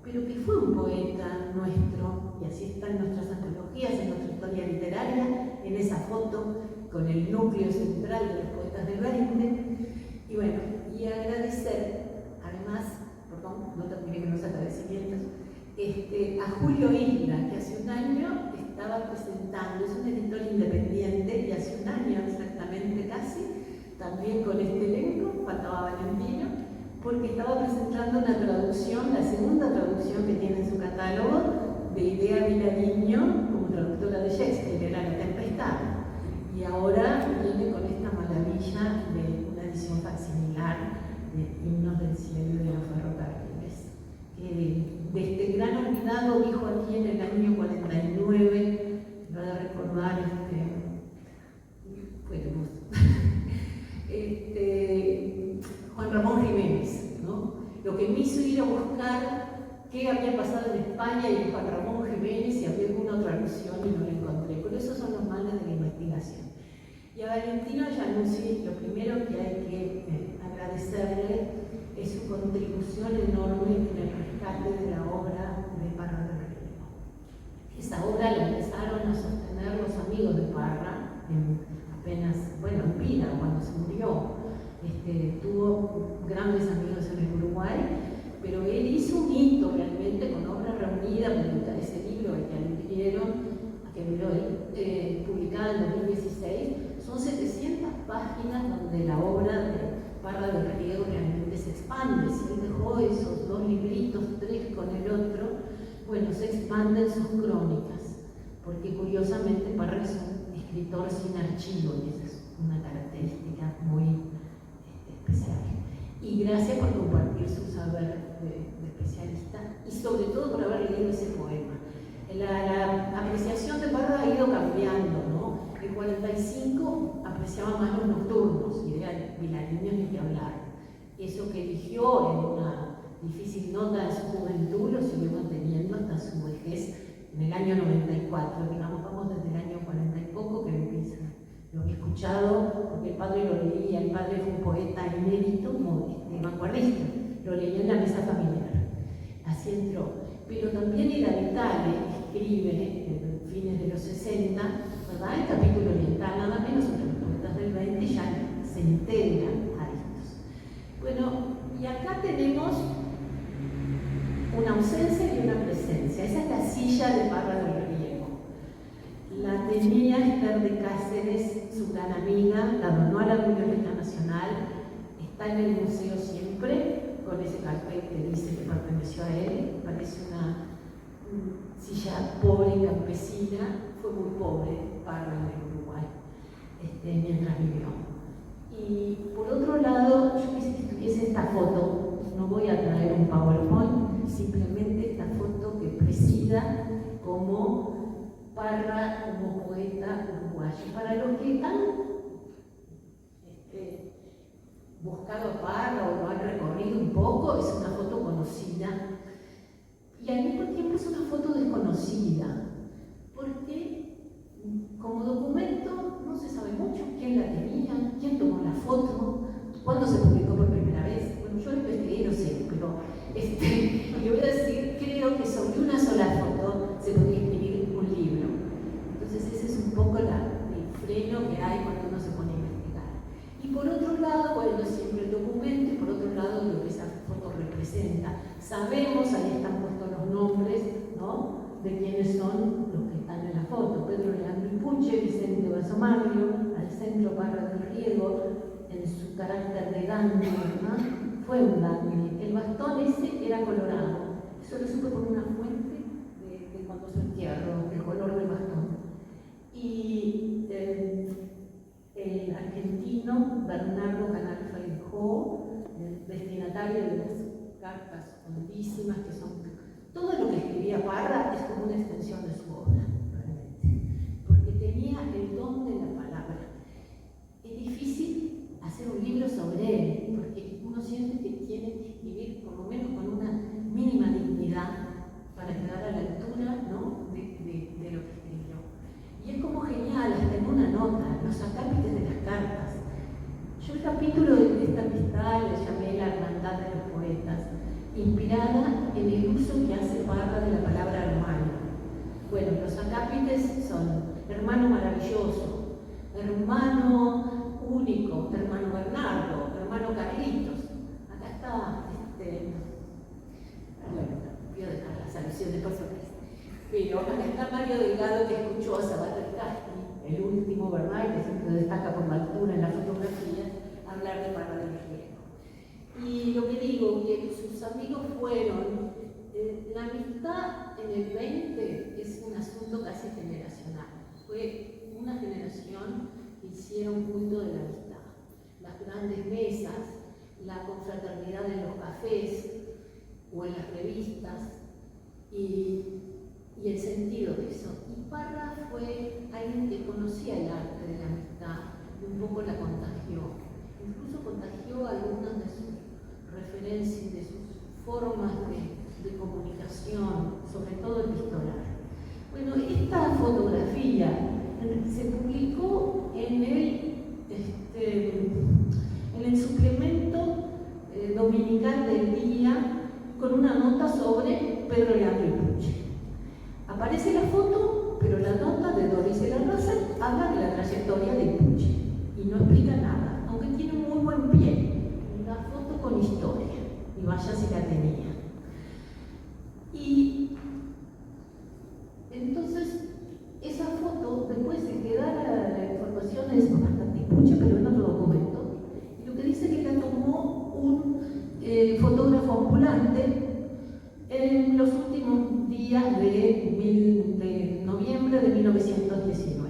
pero que fue un poeta nuestro, y así está en nuestras antologías, en nuestra historia literaria, en esa foto con el núcleo central de los poetas del 20. Y bueno, y agradecer, además, perdón, no terminé con los agradecimientos, a Julio Isla, que hace un año estaba presentando, es un editor independiente, y hace un año exactamente casi, también con este elenco, faltaba Valentino, porque estaba presentando una traducción, la segunda traducción que tiene en su catálogo, de Idea Vilariño como traductora de Shakespeare, era La Tempestad. Y ahora viene con esta maravilla de una edición facsimilar de Himnos del Cielo y de los Ferrocarriles, que de este gran olvidado dijo aquí en el año 49, va a recordar fue hermoso, Juan Ramón Jiménez, ¿no? Lo que me hizo ir a buscar qué había pasado en España y Juan Ramón Jiménez, si había alguna otra alusión, y no la encontré. Por eso son los males de la investigación. Y a Valentino Januzzi, lo primero que hay que agradecerle es su contribución enorme en el rescate de la obra de Parra de Riego. Esa obra la empezaron a sostener los amigos de Parra, apenas, bueno, en vida, cuando se murió. Tuvo grandes amigos en el Uruguay, pero él hizo un hito realmente con obra reunida, publicada, ese libro que adquirieron, que vio publicada en 2016, son 700 páginas donde la obra de Parra de Riego realmente se expande. Si él dejó esos dos libritos, 3 con el otro, bueno, se expanden sus crónicas, porque curiosamente Parra es un escritor sin archivo, y esa es una característica muy especial. Y gracias por compartir su saber de especialista, y sobre todo por haber leído ese poema. La apreciación de Parra ha ido cambiando, ¿no? En 45 apreciaba más los nocturnos, y era Vilariño ni que hablar. Eso que eligió en una difícil nota de su juventud lo siguió manteniendo hasta su vejez en el año 94, digamos, vamos desde el año 40 y poco que empieza. Lo he escuchado porque el padre lo leía, el padre fue un poeta inédito, vanguardista, lo leía en la mesa familiar, así entró. Pero también era Vitale, escribe en fines de los 60, ¿verdad?, el capítulo oriental, nada menos entre los poetas del 20, ya se integran a estos. Bueno, y acá tenemos una ausencia y una presencia. Esa es la silla de Parra de Riego. La tenía Esther de Cáceres, su gran amiga, la donó a la Biblioteca Nacional, está en el museo siempre, con ese cartel que dice que perteneció a él. Parece una silla pobre y campesina, fue muy pobre Parra en el Uruguay mientras vivió. Y por otro lado, yo quise que tuviese esta foto, no voy a traer un PowerPoint, simplemente esta foto que presida como Parra, como poeta uruguayo. Para los que han buscado a Parra o lo han recorrido un poco, es una foto conocida, y al mismo tiempo es una foto desconocida, porque como documento no se sabe mucho quién la tenía, quién tomó la foto, cuándo se publicó por primera vez. Bueno, yo lo investigué, no sé, pero le voy a decir, creo que sobre una sola foto se podría escribir un libro. Entonces ese es un poco el freno que hay cuando uno se pone a investigar. Y por otro lado, bueno, siempre el documento, y por otro lado lo que esa foto representa. Sabemos, ahí están puestos los nombres, ¿no?, de quiénes son los que están en la foto. Pedro Leandro Ipuche, Vicente Bassomaglio, al centro Parra del Riego, en su carácter de Gandhi, ¿no? Fue un Gandhi. El bastón ese era colorado. Eso lo supe por una fuente de cuando su entierro, el color del bastón. Y el argentino Bernardo Canal Feijó, el destinatario de las cartas hondísimas, que son todo lo que escribía Parra, es como una extensión de su obra, realmente, porque tenía el don de la palabra. Es difícil hacer un libro sobre él, porque uno siente que tiene que escribir por lo menos con una mínima dignidad para quedar a la altura, ¿no?, de lo que escribió. Y es como genial, hasta en una nota, los acápites de las cartas. Yo el capítulo de esta amistad le llamé La Hermandad de los Poetas, inspirada en el uso que hace Parra de la palabra hermano. Bueno, los acápites son hermano maravilloso, hermano único, hermano Bernardo, hermano Carlitos. Acá está, bueno, voy a dejar las alusiones personales. Pero acá está Mario Delgado, que escuchó a Sabater Castri, el último, ¿verdad?, que siempre destaca por la altura en la fotografía, hablar de Parra del Riego. Y lo que digo, que sus amigos fueron, la amistad en el 20 es un asunto casi generacional. Fue una generación que hicieron culto de la amistad. Las grandes mesas, la confraternidad en los cafés o en las revistas y el sentido de eso. Y Parra fue alguien que conocía el arte de la amistad y un poco la contagió. Incluso contagió algunas de sus referencias, de sus formas de comunicación, sobre todo epistolar. Bueno, esta fotografía se publicó en el suplemento dominical del día con una nota sobre Pedro Leandro Ipuche. Aparece la foto, pero la nota de Doris Larraza habla de la trayectoria de Ipuche y no explica nada, aunque tiene un muy buen pie. Una foto con historia, y vaya si la tenía. Y entonces, esa foto, después de que da la información, es bastante Ipuche, pero en otro documento, y lo que dice que la tomó un fotógrafo ambulante en los últimos días de noviembre de 1919.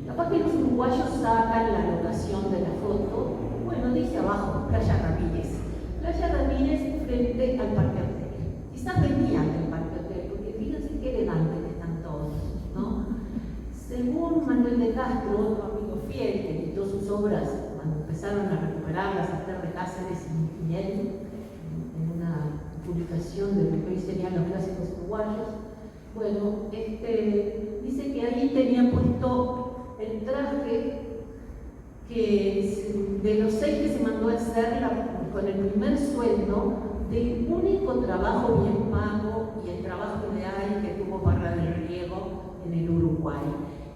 Capaz que los uruguayos sacan la locación de la foto. Bueno, dice abajo, Playa Ramírez. Playa Ramírez frente al Parque Hotel. Quizás venían del Parque Hotel, porque fíjense qué elegantes que están todos, ¿no? Según Manuel de Castro, otro amigo fiel que editó sus obras cuando empezaron a recuperarlas, Esther de Cáceres y él, en una publicación de lo que hoy serían los clásicos uruguayos, bueno, dice que ahí tenía puesto el traje que de los 6 que se mandó a hacer con el primer sueldo del único trabajo bien pago y el trabajo ideal que tuvo Parra del Riego en el Uruguay,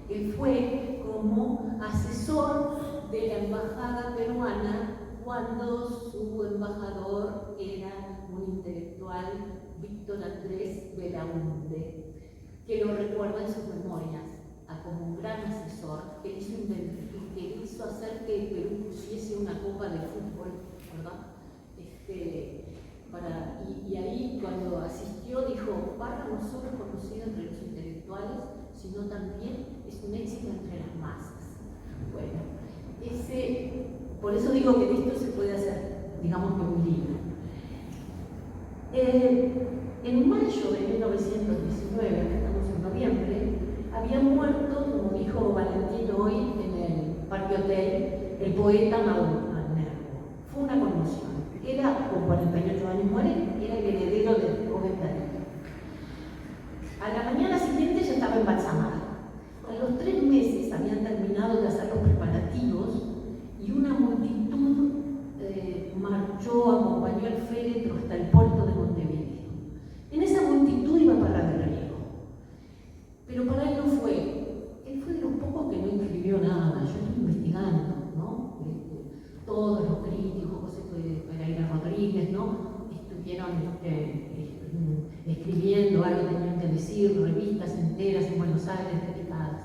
que fue como asesor de la embajada peruana cuando su embajador era un intelectual, Víctor Andrés Belaunde, que lo recuerda en sus memorias como un gran asesor que hizo hacer que Perú pusiese una copa de fútbol, ¿verdad? Y ahí cuando asistió dijo, Parra no solo es conocido entre los intelectuales, sino también es un éxito entre las masas. Bueno, por eso digo que de esto se puede hacer, digamos, que un libro. En mayo de 1919, estamos en noviembre, había muerto, como dijo Valentín hoy en el Parque Hotel, el poeta Mauro Nervo. Fue una conmoción. Era, con 48 años muere, era el heredero del joven Darío. A la mañana siguiente ya estaba embalsamada. A los 3 meses habían terminado de hacer los preparativos y una multitud marchó, acompañó el féretro hasta el puerto de Montevideo. escribiendo, algo tenían que decir, revistas enteras en Buenos Aires dedicadas.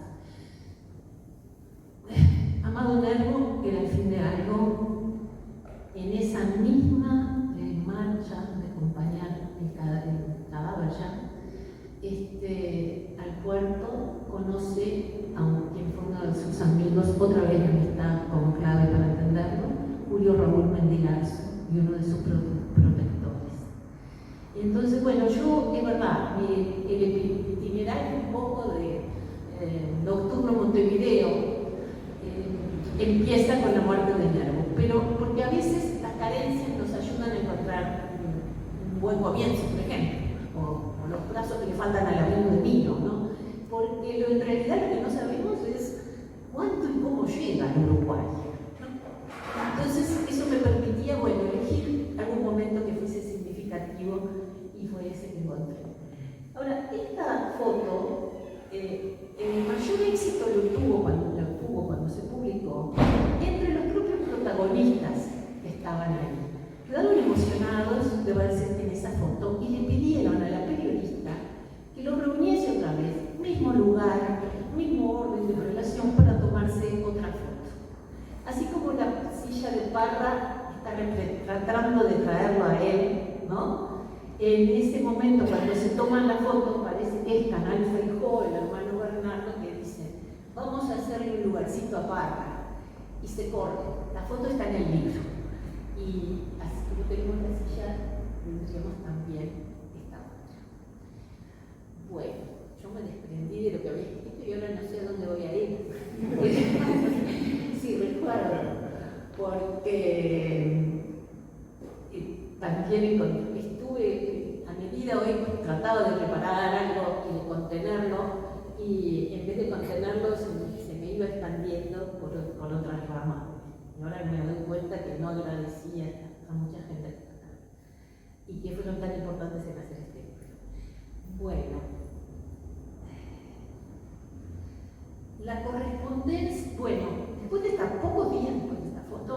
Amado Nervo era el fin de algo. En esa misma marcha de acompañar el cadáver ya, al puerto, conoce a quien fue uno de sus amigos, otra vez la amistad como clave para entenderlo, Julio Raúl Mendigarzo, y uno de sus protectores. Entonces, bueno, yo, es verdad, el itinerario un poco de Nocturno Montevideo empieza con la muerte de Nervo, pero porque a veces las carencias nos ayudan a encontrar un buen comienzo, por ejemplo, o los brazos que le faltan al abrigo de Nino, ¿no? Porque en realidad lo que no sabemos es cuánto y cómo llega al Uruguay, ¿no? Entonces eso me permitía, bueno, elegir algún momento que fuese significativo y fue ese que encontré. Ahora, esta foto, el mayor éxito lo tuvo cuando se publicó entre los propios protagonistas que estaban ahí. Quedaron emocionados de verse en esa foto y le pidieron a la periodista que lo reuniese otra vez, mismo lugar, mismo orden de relación para tomarse otra foto. Así como la silla de Parra está tratando de traerlo a él, ¿no? En ese momento, cuando se toman la foto, parece que es Canal Feijó, el hermano Bernardo, que dice: vamos a hacerle un lugarcito a Parra. Y se corre. La foto está en el libro. Y así como tenemos la silla, tendríamos también esta otra. Bueno, yo me desprendí de lo que había escrito y ahora no sé a dónde voy a ir. Sí, recuerdo. Porque también estuve, a medida hoy trataba de preparar algo y de contenerlo, y en vez de contenerlo se me iba expandiendo por otras ramas. Y ahora me doy cuenta que no agradecía a mucha gente acá y que fueron tan importantes en hacer este libro. Bueno, la correspondencia, bueno, después de estar pocos días con esta foto,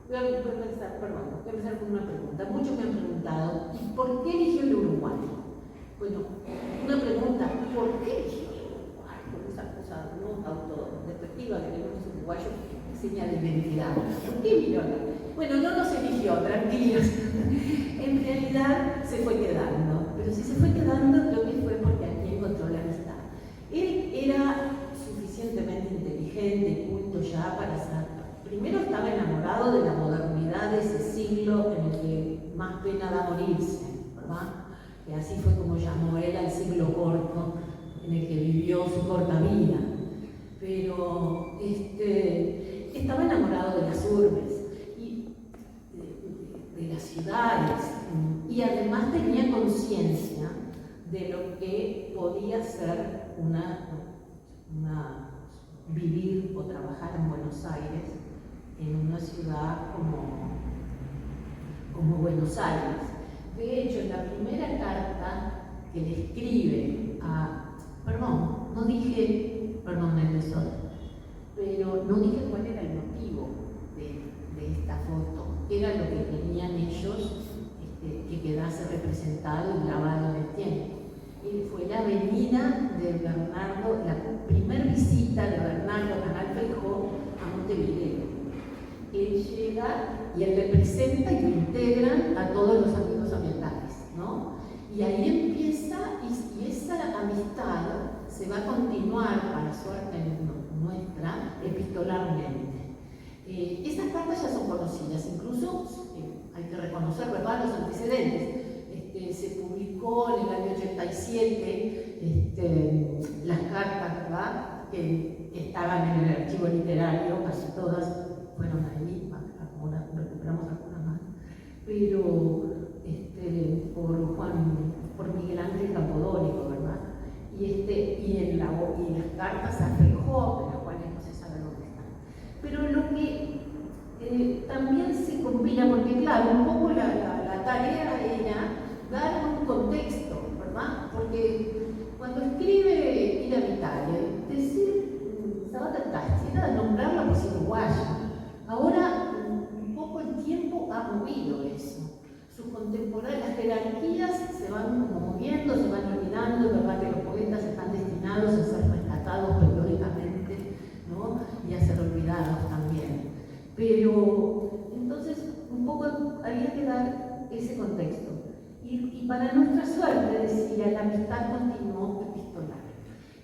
voy a empezar con una pregunta. Muchos me han preguntado: ¿y por qué eligió el Uruguay? Bueno, una pregunta: ¿por qué eligió el Uruguay? Con esa cosa no autodespectiva que tenemos los uruguayos, señal de identidad. ¿Por qué eligió? Bueno, no nos eligió, tranquilos. En realidad se fue quedando, pero si se fue quedando, creo que fue porque aquí encontró la amistad. Él era suficientemente inteligente y culto ya para ser. Primero estaba enamorado de la modernidad de ese siglo en el que más pena da morirse, ¿verdad? Que así fue como llamó él al siglo corto en el que vivió su corta vida. Pero estaba enamorado de las urbes y de las ciudades, y además tenía conciencia de lo que podía ser vivir o trabajar en Buenos Aires, en una ciudad como Buenos Aires. De hecho, en la primera carta que le escribe pero no dije cuál era el motivo de esta foto. Era lo que querían ellos que quedase representado y grabado en el tiempo. Fue la venida de Bernardo, la primera visita de Bernardo Canal Feijó a Montevideo. Él llega y él le presenta y lo integran a todos los amigos ambientales, ¿no? Y ahí empieza, y esa amistad se va a continuar, para suerte nuestra, epistolarmente. Estas cartas ya son conocidas, incluso hay que reconocer, ¿verdad?, los antecedentes. Se publicó en el año 87 las cartas, ¿verdad?, que estaban en el archivo literario, casi todas fueron ahí, recuperamos algunas más, pero por Miguel Ángel Campodónico, ¿verdad? Y las cartas a Feijó, de las cuales no se sabe dónde están. Pero lo que también se combina, porque claro, un poco la tarea era dar un contexto, ¿verdad? Porque cuando escribe Ir a Italia, decir Zapata Casti era nombrar la poesía uruguaya. Ahora un poco el tiempo ha movido jerarquías se van como moviendo, se van olvidando, es verdad que los poetas están destinados a ser rescatados periódicamente, ¿no? Y a ser olvidados también. Pero entonces un poco había que dar ese contexto. Y para nuestra suerte, decía, la amistad continuó epistolar.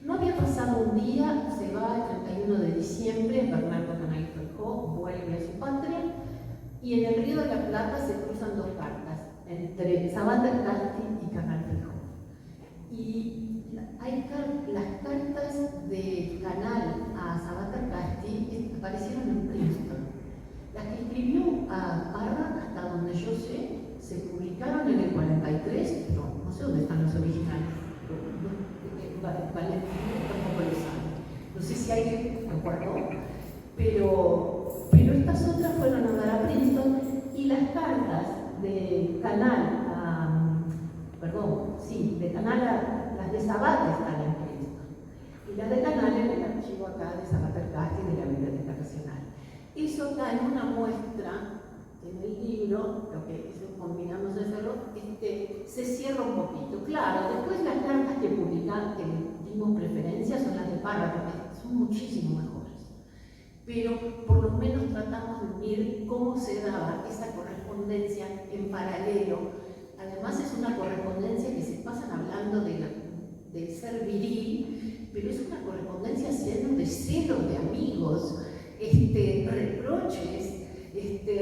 No había pasado un día, se va el 31 de diciembre, Bernardo Canal Feijó vuelve a su patria, y en el Río de la Plata se cruzan dos cartas, entre Savater Casti y Canal Feijó. Y hay las cartas de Canal a Savater Casti aparecieron en Princeton. Las que escribió a Parra, hasta donde yo sé, se publicaron en el 43, pero no sé dónde están los originales. Tampoco lo sabe. No sé si alguien lo guardó, pero estas otras fueron a dar a Princeton, y las cartas de Canal de Canal las de Sabater están en Princeton, y las de Canal en el archivo acá de Savater Casti de la Biblioteca Nacional. Eso da en una muestra en el libro, lo que combinamos de hacerlo, se cierra un poquito. Claro, después las cartas que publican, que dimos preferencia, son las de Parra, porque son muchísimo mejores. Pero por lo menos tratamos de unir cómo se daba esa correspondencia en paralelo. Además es una correspondencia que se pasan hablando del ser viril, pero es una correspondencia llena de celos de amigos,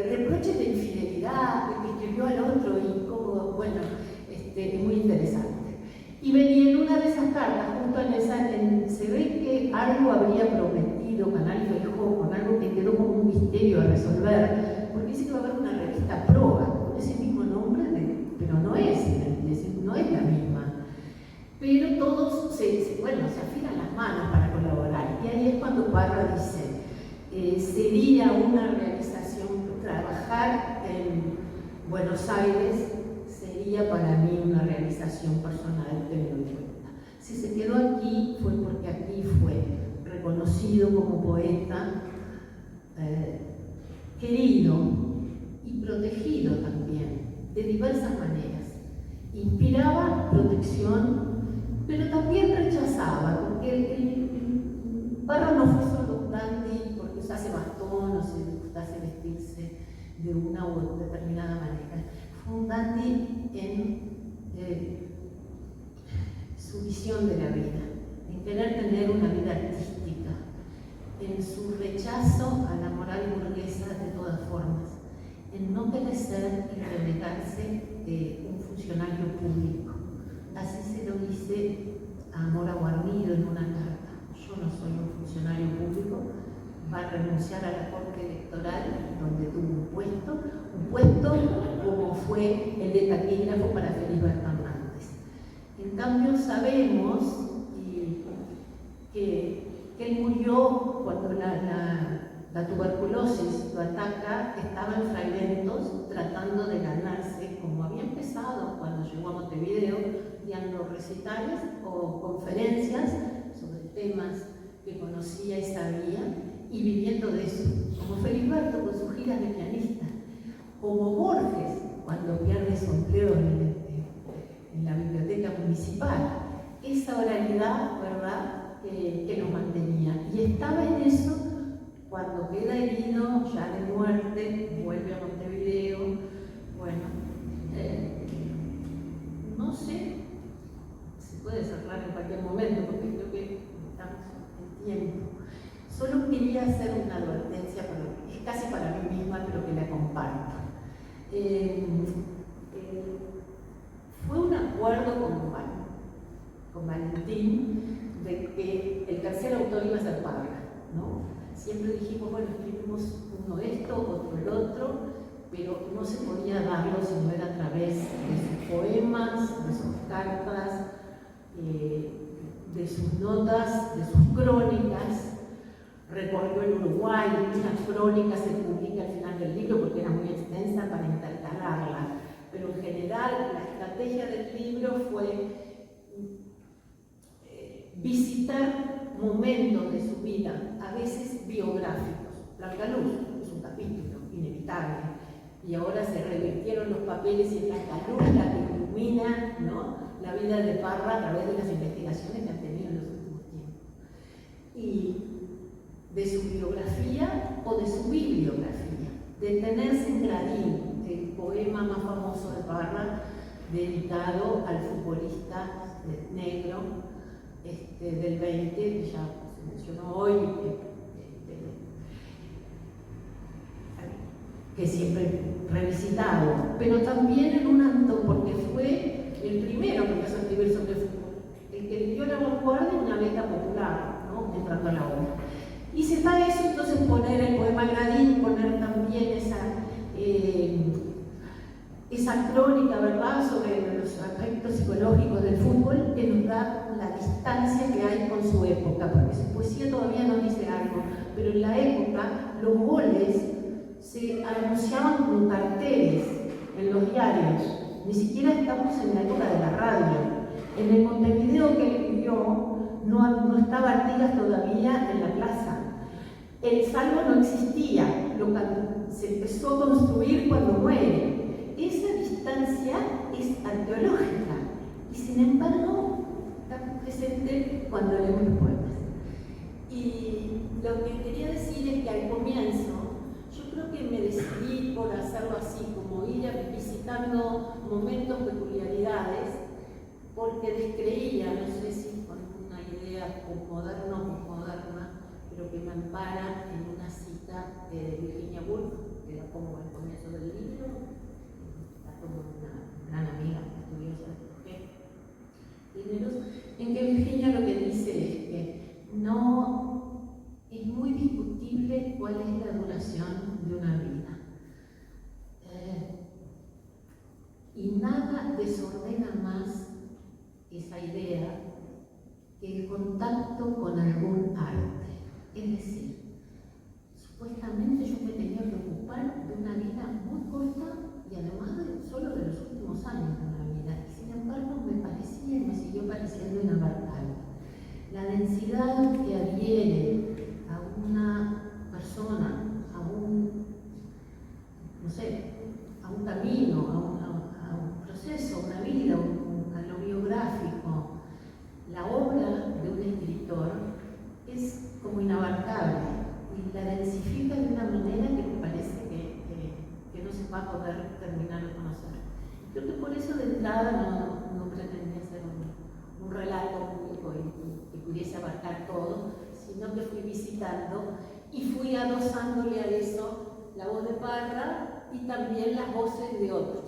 reproches de infidelidad, de que escribió al otro y como, bueno, es muy interesante. Y venía en una de esas cartas, justo en esa, se ve que algo habría prometido Canal Feijó, con algo que quedó como un misterio a resolver, porque dice que va a haber una revista Proa, con ese mismo nombre, pero no es la misma. Pero todos se afilan las manos para colaborar, y ahí es cuando Parra dice, sería una realización, trabajar en Buenos Aires sería para mí una realización personal que me doy cuenta. Si se quedó aquí fue porque aquí fue reconocido como poeta, querido y protegido también, de diversas maneras. Inspiraba protección, pero también rechazaba, porque Parra no fue solo un dandy porque usase bastón o se gustase vestirse de una u determinada manera. Fue un dandy en su visión de la vida, en querer tener una vida artística, en su rechazo a la moral burguesa de todas formas, en no querer ser y renegarse de un funcionario público. Así se lo dice a Mora Guarnido en una carta. Yo no soy un funcionario público, va a renunciar a la Corte Electoral, donde tuvo un puesto como fue el de taquígrafo para Felipe Hernández. En cambio, sabemos que él murió cuando la tuberculosis lo ataca, estaba en Fragmentos tratando de ganarse, como había empezado cuando llegó a Montevideo, dando recitales o conferencias sobre temas que conocía y sabía, y viviendo de eso, como Feliberto con sus giras de pianista, como Borges cuando pierde su empleo en la biblioteca municipal. Esa oralidad, ¿verdad?, que lo mantenía. Y estaba en eso cuando queda herido, ya de muerte, vuelve a Montevideo. Bueno, no sé, se puede cerrar en cualquier momento porque creo que estamos en tiempo. Solo quería hacer una advertencia, es casi para mí misma, pero que la comparto. Fue un acuerdo con Valentín de que el tercer autor iba a ser Parra, ¿no? Siempre dijimos, bueno, escribimos uno esto, otro el otro, pero no se podía darlo si no era a través de sus poemas, de sus cartas, de sus notas, de sus crónicas. Recorrió el Uruguay, una crónica se publica al final del libro porque era muy extensa para intercalarla, pero en general la estrategia del libro fue visitar momentos de su vida, a veces biográficos. Blanca Luz es un capítulo inevitable, y ahora se revirtieron los papeles y es la luz la que ilumina, ¿no?, la vida de Parra a través de las investigaciones que han tenido en los últimos tiempos. Y de su biografía o de su bibliografía. Detenerse en Gradín, el poema más famoso de Parra, dedicado al futbolista negro del 20, que ya se mencionó hoy, que siempre revisitado, pero también en un acto, porque fue el primero que empezó a escribir sobre fútbol, el que le dio a la vanguardia una beca popular, ¿no?, entrando a la obra. Y se para eso, entonces, poner el poema Gradín, poner también esa crónica, ¿verdad?, sobre los aspectos psicológicos del fútbol, que nos da la distancia que hay con su época, porque su poesía todavía nos dice algo, pero en la época los goles se anunciaban con carteles en los diarios. Ni siquiera estamos en la época de la radio. En el Montevideo que él vivió no estaba Artigas todavía en la plaza. El salvo no existía, se empezó a construir cuando muere. Esa distancia es arqueológica y sin embargo está presente cuando leemos los poemas. Y lo que quería decir es que al comienzo yo creo que me decidí por hacerlo así, como ir visitando momentos, peculiaridades, porque descreía, no sé si con una idea moderna o posmoderna, pero que me ampara en una cita de Virginia Woolf, que la pongo al comienzo del libro, está como una gran amiga, estudiosa de géneros, en que Virginia lo que dice es que no es muy discutible cuál es la duración de una vida. Y nada desordena más esa idea que el contacto con algún arte. Es decir, supuestamente yo me tenía que ocupar de una vida muy corta y además solo de los últimos años de una vida. Y sin embargo me parecía y me siguió pareciendo inabarcable. La densidad que adhiere a una persona, a un camino, a un proceso, una vida, a lo biográfico, la obra de un escritor es como inabarcable y la densifica de una manera que me parece que no se va a poder terminar de conocer. Creo que por eso de entrada no pretendía hacer un relato público y que pudiese abarcar todo, sino que fui visitando y fui adosándole a eso la voz de Parra y también las voces de otros.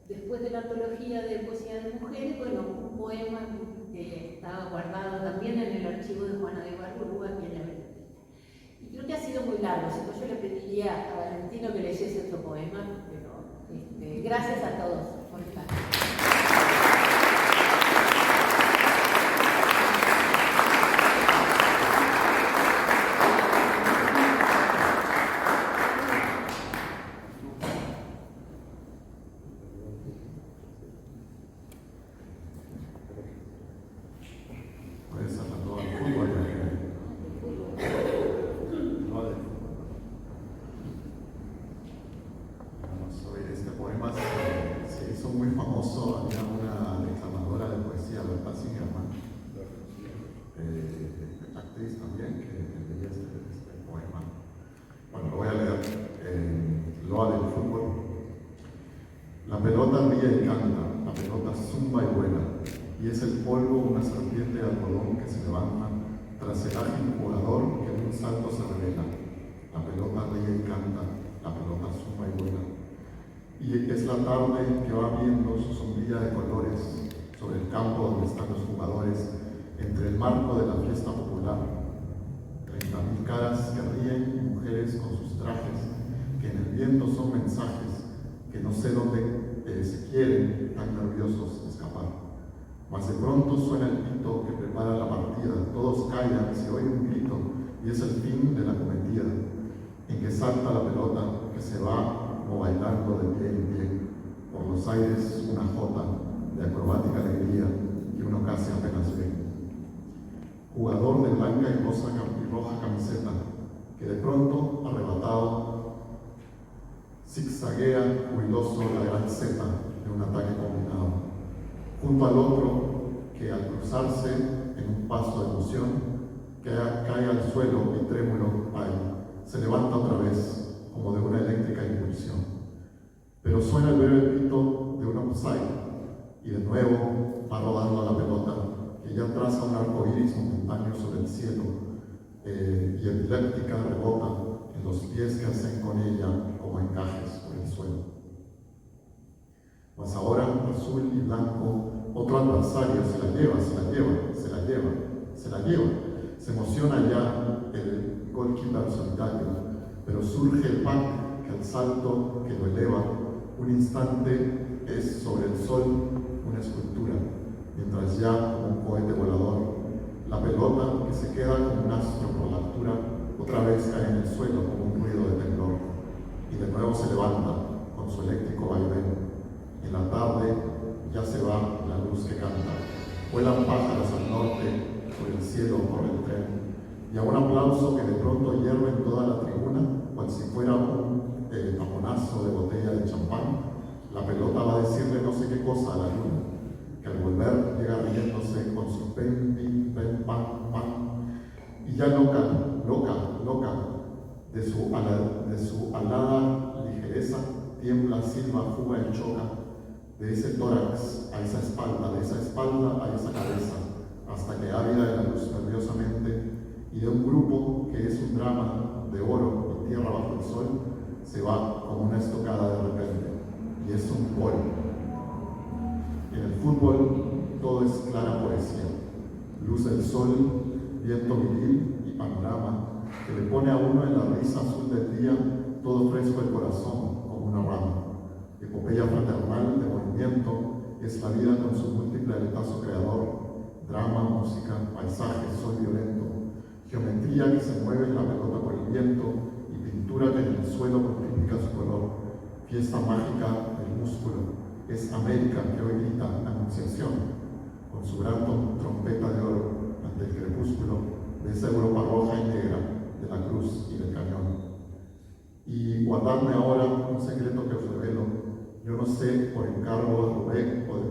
Después de la antología de poesía de mujeres, bueno, un poema que estaba guardado también en el archivo de Juana de Barburú aquí en la biblioteca. Y creo que ha sido muy largo, si no yo le pediría a Valentino que leyese otro poema, pero gracias a todos por estar. La pelota ríe y canta, la pelota zumba y vuela, y es el polvo una serpiente de algodón que se levanta tras el ágil jugador que en un salto se revela. La pelota ríe y canta, la pelota zumba y vuela. Y es la tarde que va viendo su sombrilla de colores sobre el campo donde están los jugadores, entre el marco de la fiesta popular. 30.000 caras que ríen, mujeres con sus trajes, que en el viento son mensajes, que no sé dónde se quieren, tan nerviosos, escapar. Mas de pronto suena el pito que prepara la partida, todos callan, se oye un grito, y es el fin de la cometida, en que salta la pelota, que se va como bailando de pie en pie, por los aires una jota de acrobática alegría que uno casi apenas ve. Jugador de blanca y roja camiseta, que de pronto, arrebatado, zigzaguea jubiloso la gran zeta de un ataque combinado, junto al otro que al cruzarse en un paso de emoción cae al suelo y trémulo se levanta otra vez como de una eléctrica impulsión. Pero suena el breve pito de un offside y de nuevo va rodando la pelota que ya traza un arco iris momentáneo sobre el cielo y epiléptica rebota en los pies que hacen con ella como encajes por el suelo. Mas ahora, azul y blanco, otro adversario se la lleva. Se emociona ya el goalkeeper solitario, pero surge el pack que al salto que lo eleva, un instante es sobre el sol una escultura, mientras ya como un cohete volador, la pelota que se queda como un astro por la altura, otra vez cae en el suelo como un ruido de temblor, y de nuevo se levanta con su eléctrico vaivén. En la tarde ya se va la luz que canta, vuelan pájaros al norte, por el cielo corre el tren, y a un aplauso que de pronto hierve en toda la tribuna, cual si fuera un taponazo de botella de champán, la pelota va a decirle no sé qué cosa a la luna, que al volver llega riéndose con su pen, pim, pen, pam, pam, y ya loca, de su alada ligereza, tiembla, silba, fuga y choca, de ese tórax a esa espalda, de esa espalda a esa cabeza, hasta que ávida de la luz nerviosamente, y de un grupo que es un drama de oro y tierra bajo el sol, se va como una estocada de repente, y es un gol. En el fútbol todo es clara poesía, luz del sol, viento viril y panorama, que le pone a uno en la risa azul del día todo fresco el corazón como una rama. Epopeya fraternal de movimiento es la vida con su múltiple aletazo creador, drama, música, paisaje, sol violento, geometría que se mueve en la pelota por el viento y pintura que en el suelo multiplica su color, fiesta mágica del músculo, es América que hoy grita Anunciación, con su gran trompeta de oro ante el crepúsculo de esa Europa roja y negra de la cruz y del cañón. Y guardarme ahora un secreto que os revelo. Yo no sé por encargo de Rubén o de